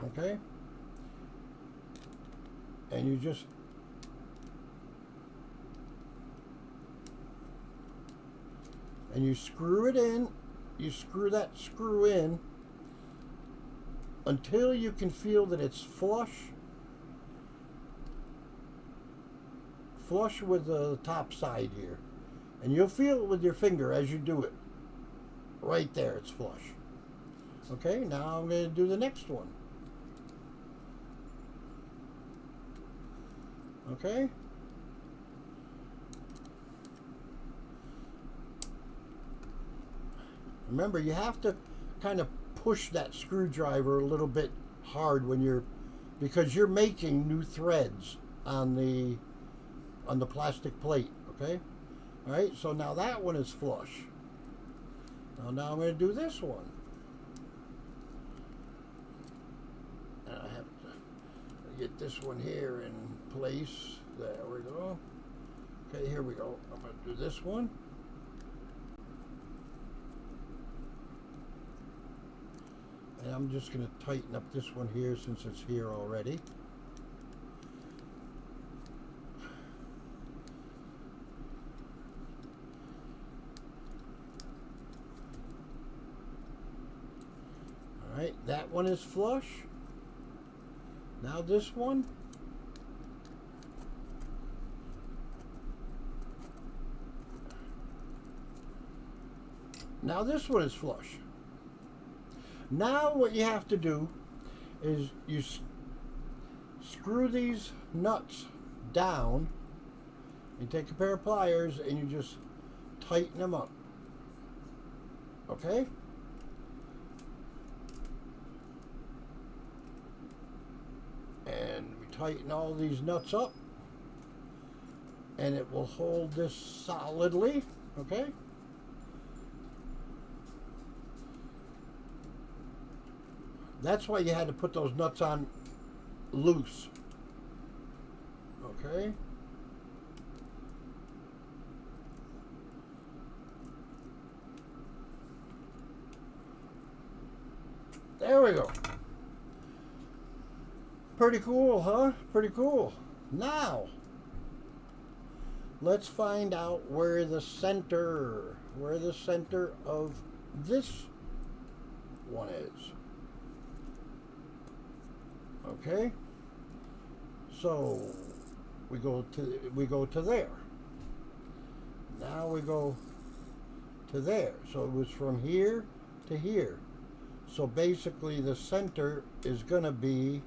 okay? And you just screw it in. You screw that screw in until you can feel that it's flush with the top side here. And you'll feel it with your finger as you do it. Right there, it's flush. Okay, now I'm going to do the next one. Okay. Remember, you have to kind of push that screwdriver a little bit hard when you're, because you're making new threads on the plastic plate, okay? All right, so now that one is flush. Now I'm going to do this one. And I have to get this one here in place. There we go. Okay, here we go. I'm going to do this one. And I'm just going to tighten up this one here since it's here already. All right, that one is flush. Now this one. Now this one is flush. Now what you have to do is you screw these nuts down. You take a pair of pliers and you just tighten them up. Okay? And we tighten all these nuts up and it will hold this solidly. Okay? That's why you had to put those nuts on loose. Okay? There we go. Pretty cool, huh? Pretty cool. Now, let's find out where the center of this one is. Okay, so we go to there. Now we go to there. So it was from here to here. So basically the center is going to be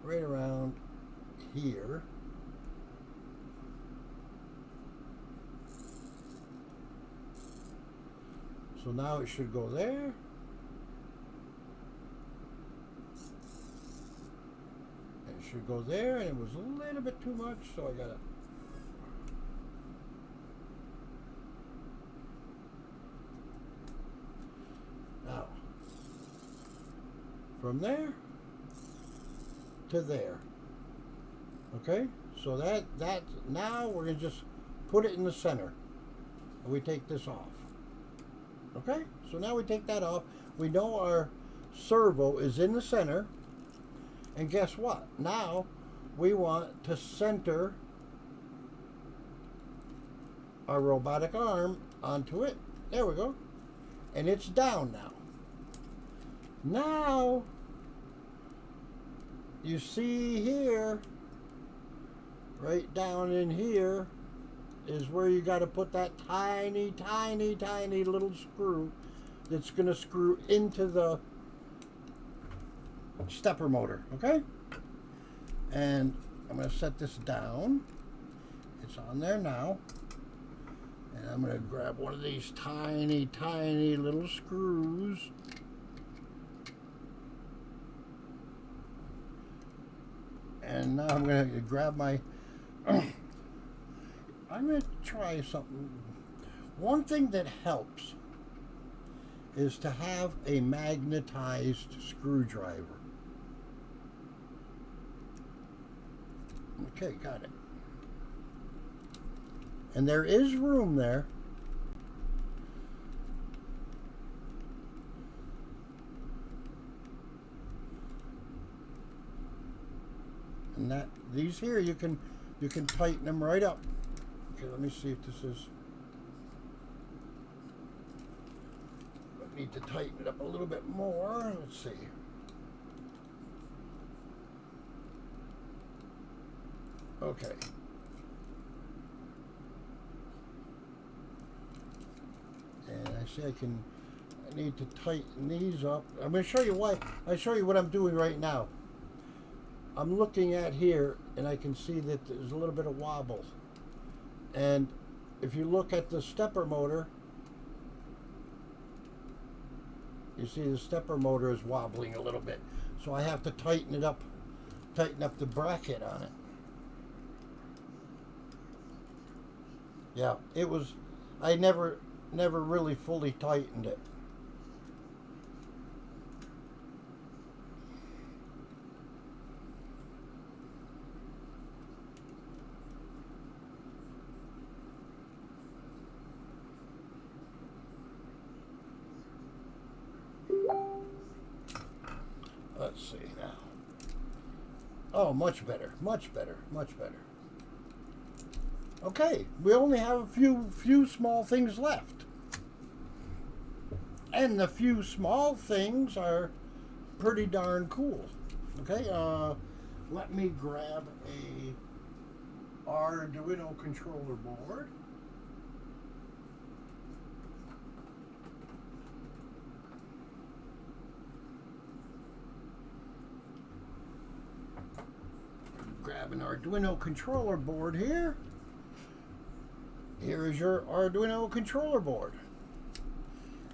right around here. So now it should go there. Should go there, and it was a little bit too much, so I gotta now from there to there. Okay, so that now we're gonna just put it in the center, and we take this off. Okay, so now we take that off. We know our servo is in the center. And guess what? Now we want to center our robotic arm onto it. There we go. And it's down now. Now you see here, right down in here, is where you got to put that tiny, tiny, tiny little screw that's going to screw into the stepper motor, okay? And I'm going to set this down. It's on there now. And I'm going to grab one of these tiny, tiny little screws. And now I'm going to grab my... I'm going to try something. One thing that helps is to have a magnetized screwdriver. Okay, got it. And there is room there. And that these here you can tighten them right up. Okay, let me see if this is. I need to tighten it up a little bit more. Let's see. Okay. And I see I need to tighten these up. I'm going to show you why. I'll show you what I'm doing right now. I'm looking at here and I can see that there's a little bit of wobble. And if you look at the stepper motor, You see the stepper motor is wobbling a little bit, so I have to tighten up the bracket on it. Yeah, it was, I never really fully tightened it. Let's see now. Oh, much better, much better, much better. Okay, we only have a few small things left. And the few small things are pretty darn cool. Okay, let me grab a Arduino controller board. Grab an Arduino controller board here. Here is your Arduino controller board.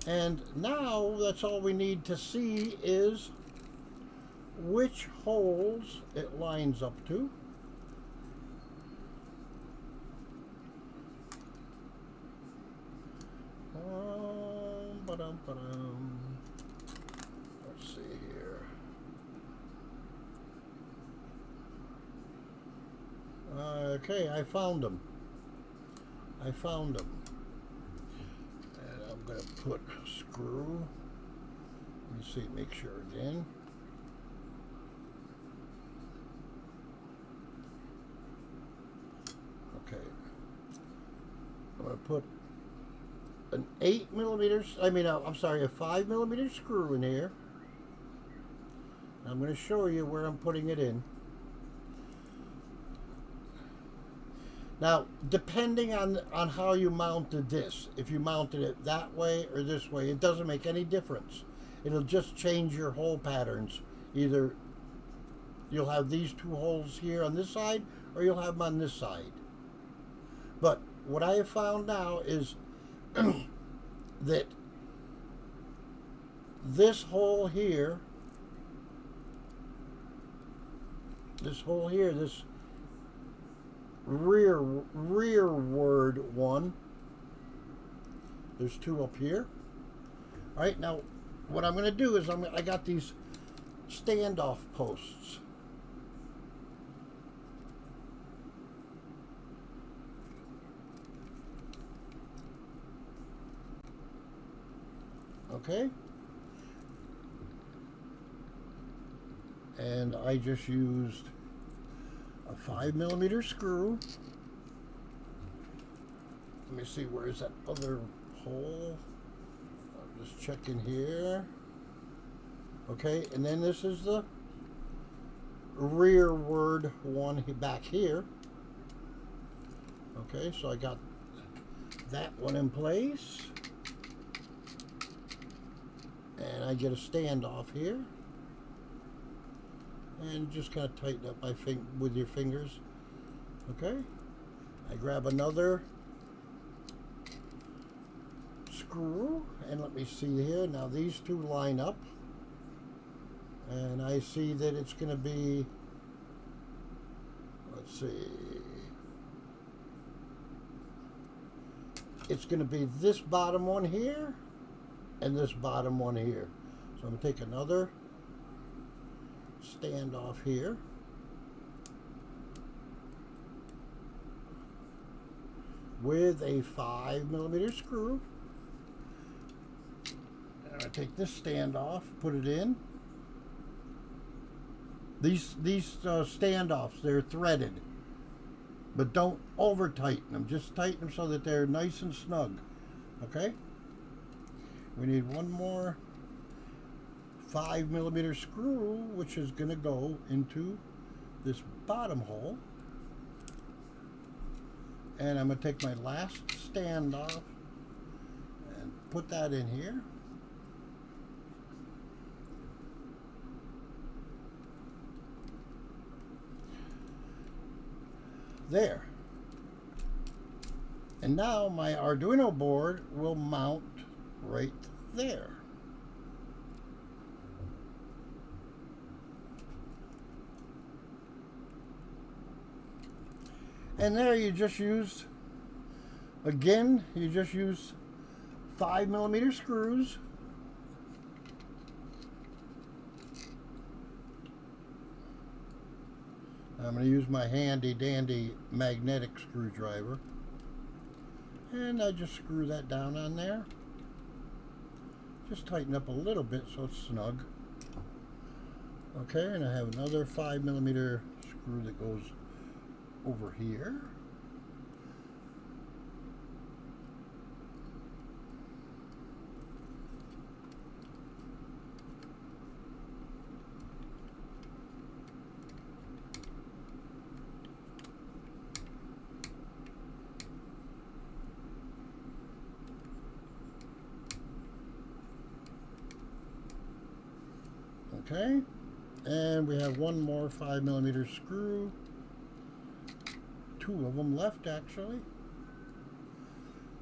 And now that's all we need to see is which holes it lines up to. Let's see here. Okay, I found them. And I'm going to put a screw. Let me see, make sure again. Okay. I'm going to put an 5mm screw in here. I'm going to show you where I'm putting it in. Now, depending on how you mounted this, if you mounted it that way or this way, it doesn't make any difference. It'll just change your hole patterns. Either you'll have these two holes here on this side, or you'll have them on this side. But what I have found now is that this hole here, this rearward one, there's two up here. All right, now what I'm going to do is I got these standoff posts. Okay, and I just used a 5mm screw. Let me see, where is that other hole? I'm just checking here. Okay, and then this is the rearward one back here. Okay, so I got that one in place. And I get a standoff here. And just kind of tighten up with your fingers. Okay, I grab another screw, and let me see here. Now these two line up, and I see that it's going to be, let's see, it's going to be this bottom one here and this bottom one here. So I'm going to take another standoff here, with a 5mm screw. And I take this standoff, put it in. These standoffs, they're threaded, but don't over tighten them. Just tighten them so that they're nice and snug. Okay. We need one more 5mm screw, which is going to go into this bottom hole. And I'm going to take my last standoff and put that in here. There. And now my Arduino board will mount right there. And there you just use, again, you just use 5mm screws. I'm going to use my handy dandy magnetic screwdriver. And I just screw that down on there. Just tighten up a little bit so it's snug. Okay, and I have another 5mm screw that goes over here. Okay, and we have one more 5mm screw. Two of them left, actually.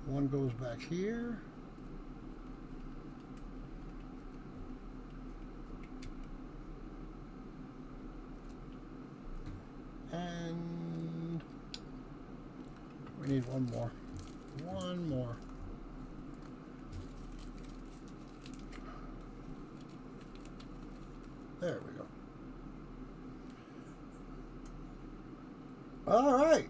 One goes back here. And we need one more. One more. There we go. All right.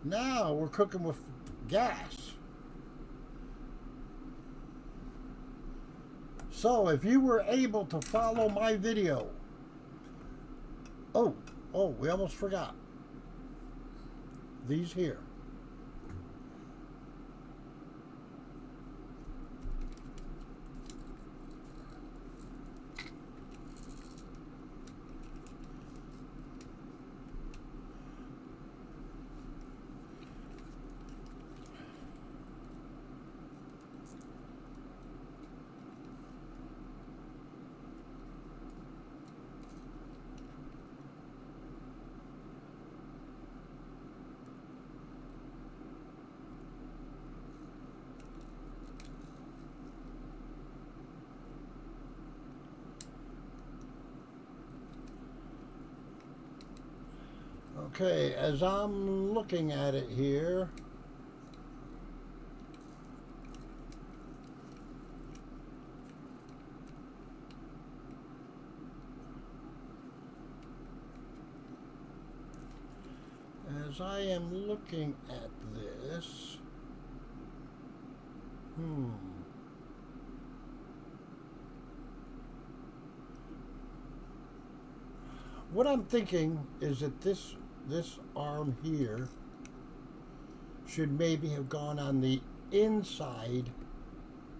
Now we're cooking with gas. So if you were able to follow my video. Oh, we almost forgot. These here. Okay, as I'm looking at it here, as I am looking at this, what I'm thinking is that this arm here should maybe have gone on the inside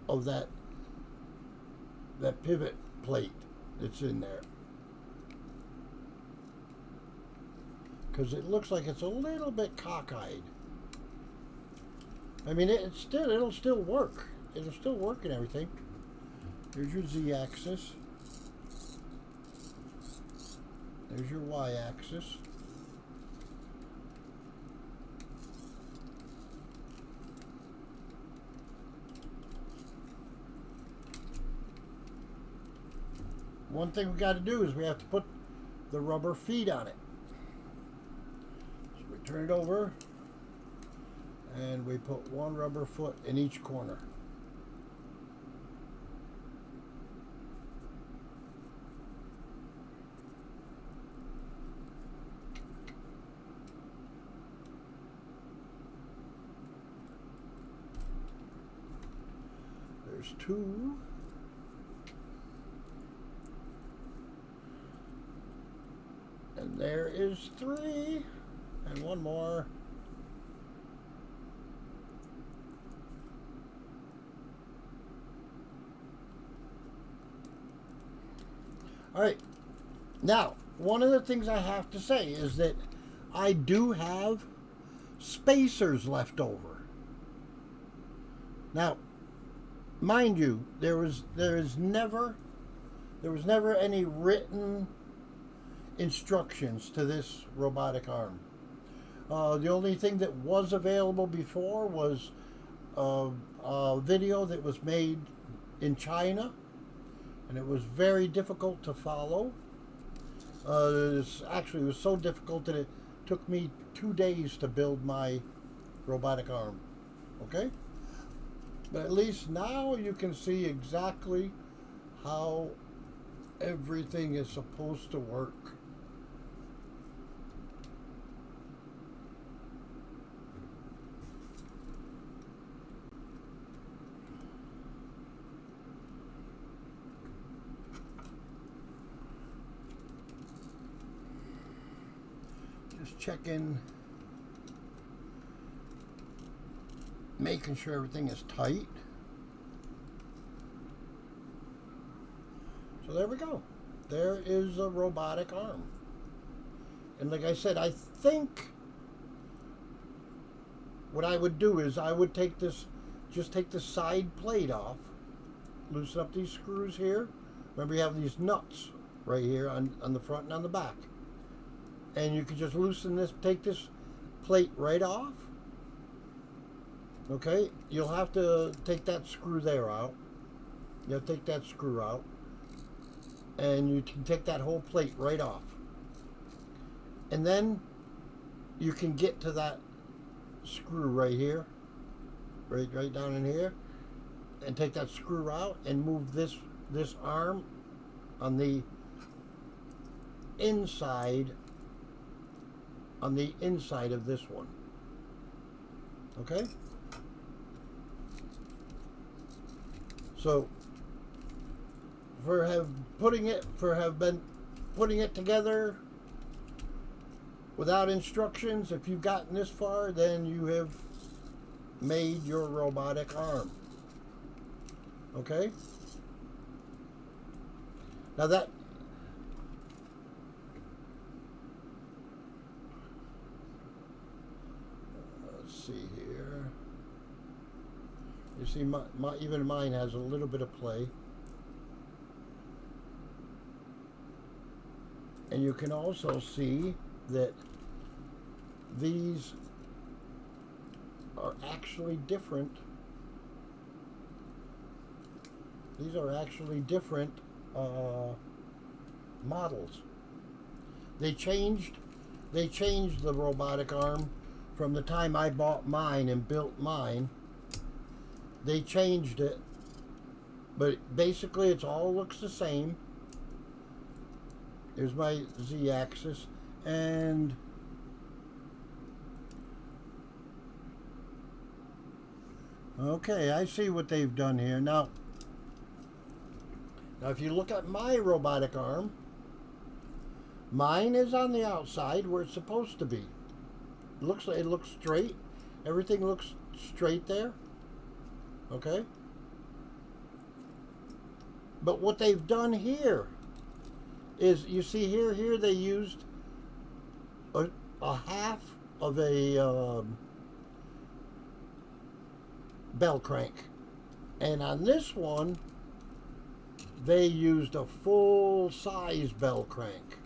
of that pivot plate that's in there, because it looks like it's a little bit cockeyed. I mean, it'll still work. It'll still work and everything. There's your Z-axis. There's your Y-axis. One thing we got to do is we have to put the rubber feet on it. So we turn it over and we put one rubber foot in each corner. There's two. And there is three. And one more. All right. Now, one of the things I have to say is that I do have spacers left over. Now, mind you, there was never any written instructions to this robotic arm. The only thing that was available before was a video that was made in China, and it was very difficult to follow. It was so difficult that took me 2 days to build my robotic arm. Okay? But at least now you can see exactly how everything is supposed to work. Just checking, making sure everything is tight. So there we go. There is a robotic arm. And like I said, I think what I would do is I would take this, just take the side plate off, loosen up these screws here. Remember, you have these nuts right here on the front and on the back. And you can just loosen this, take this plate right off. Okay, you'll have to take that screw there out. You'll take that screw out. And you can take that whole plate right off. And then you can get to that screw right here, right down in here, and take that screw out and move this arm on the inside of this one. Okay? So have been putting it together without instructions, if you've gotten this far, then you have made your robotic arm. Okay? Now that let's see here. You see, even mine has a little bit of play. And you can also see that these are actually different. These are actually different models. They changed the robotic arm from the time I bought mine and built mine. They changed it, but basically it all looks the same. Here's my Z-axis, and okay, I see what they've done here. Now if you look at my robotic arm, mine is on the outside where it's supposed to be. It looks straight. Everything looks straight there. Okay? But what they've done here is, you see here they used a half of a bell crank. And on this one, they used a full-size bell crank.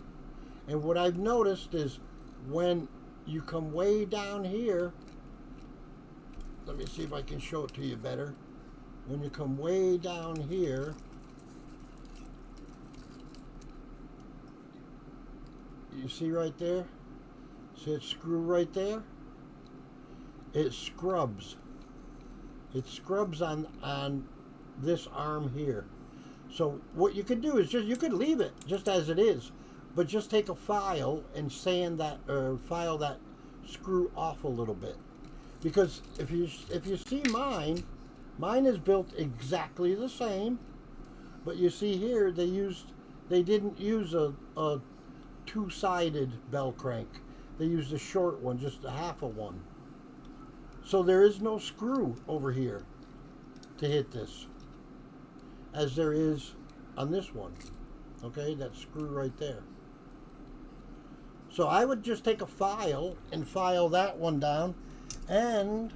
And what I've noticed is when you come way down here, let me see if I can show it to you better. When you come way down here, you see right there? See that screw right there? It scrubs. It scrubs on this arm here. So what you could do is you could leave it just as it is, but just take a file and sand that, or file that screw off a little bit. Because if you see mine is built exactly the same, but you see here they didn't use a two-sided bell crank. They used a short one, just a half of one. So there is no screw over here to hit this, as there is on this one. Okay, that screw right there. So I would just take a file and file that one down, and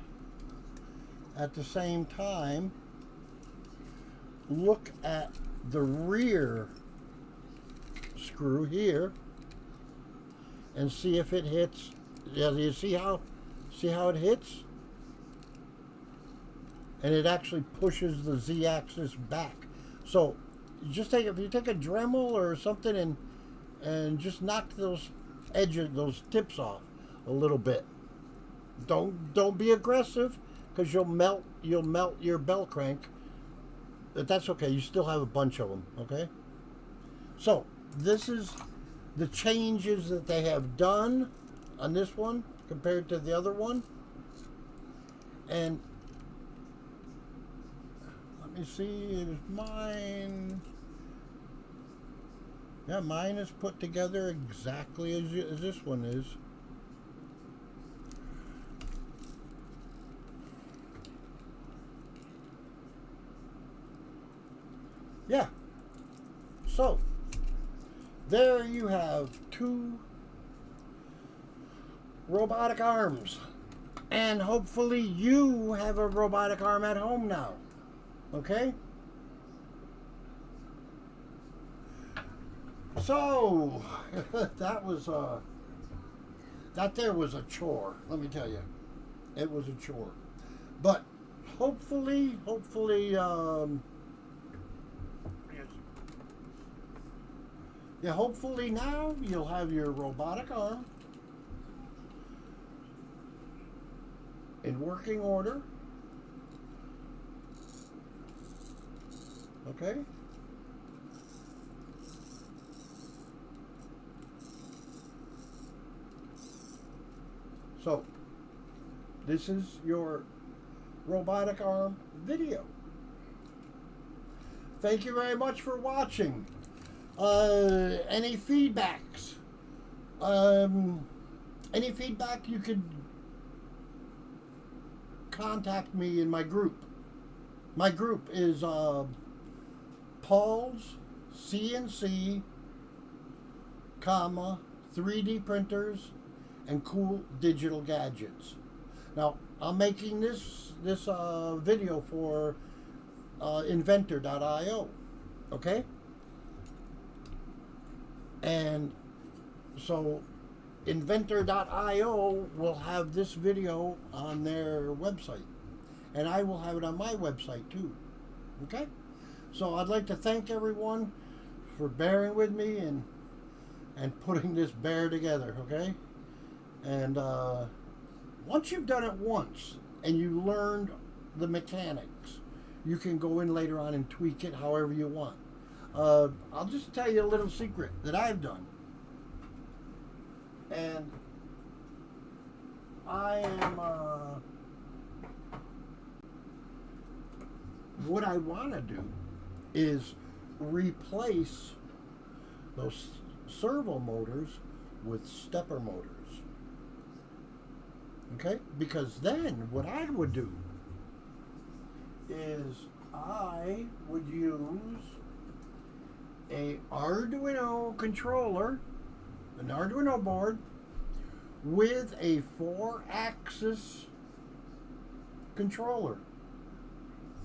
at the same time look at the rear screw here and see if it hits. Yeah, do you see how it hits? And it actually pushes the Z-axis back. So if you take a Dremel or something and just knock those edges, those tips off. a little bit. Don't be aggressive, because you'll melt your bell crank. But that's okay. You still have a bunch of them. Okay. So this is the changes that they have done on this one compared to the other one. And let me see, is mine. Yeah, mine is put together exactly as this one is. Yeah. So, there you have 2 robotic arms. And hopefully you have a robotic arm at home now. Okay? So, that there was a chore, let me tell you. It was a chore. But hopefully, hopefully now you'll have your robotic arm in working order. Okay? So, this is your robotic arm video. Thank you very much for watching. Any feedbacks? Any feedback, you could contact me in my group. My group is Paul's CNC, 3D printers, and cool digital gadgets. Now, I'm making this video for inventor.io, okay? And so inventor.io will have this video on their website, and I will have it on my website too. Okay? So I'd like to thank everyone for bearing with me and putting this bear together, okay? And once you've done it once and you learned the mechanics, you can go in later on and tweak it however you want. I'll just tell you a little secret that I've done. And I am, what I want to do is replace those servo motors with stepper motors. Okay? Because then what I would do is I would use a Arduino controller, an Arduino board with a 4-axis controller.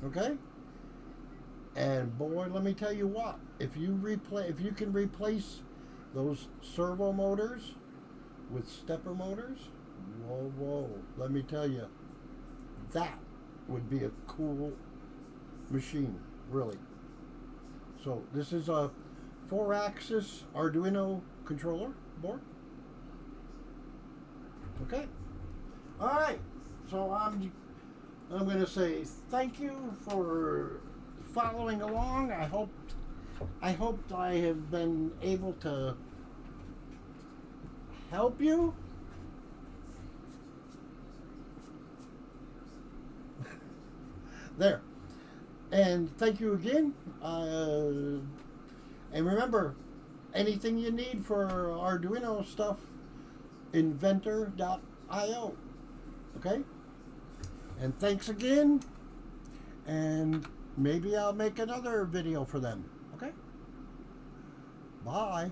Okay? And boy, let me tell you what, if you can replace those servo motors with stepper motors, whoa, let me tell you, that would be a cool machine, really. So this is a 4-axis Arduino controller board. Okay. All right. So I'm going to say thank you for following along. I hoped I have been able to help you. There. And thank you again. And remember, anything you need for Arduino stuff, inventor.io. Okay? And thanks again. And maybe I'll make another video for them. Okay? Bye.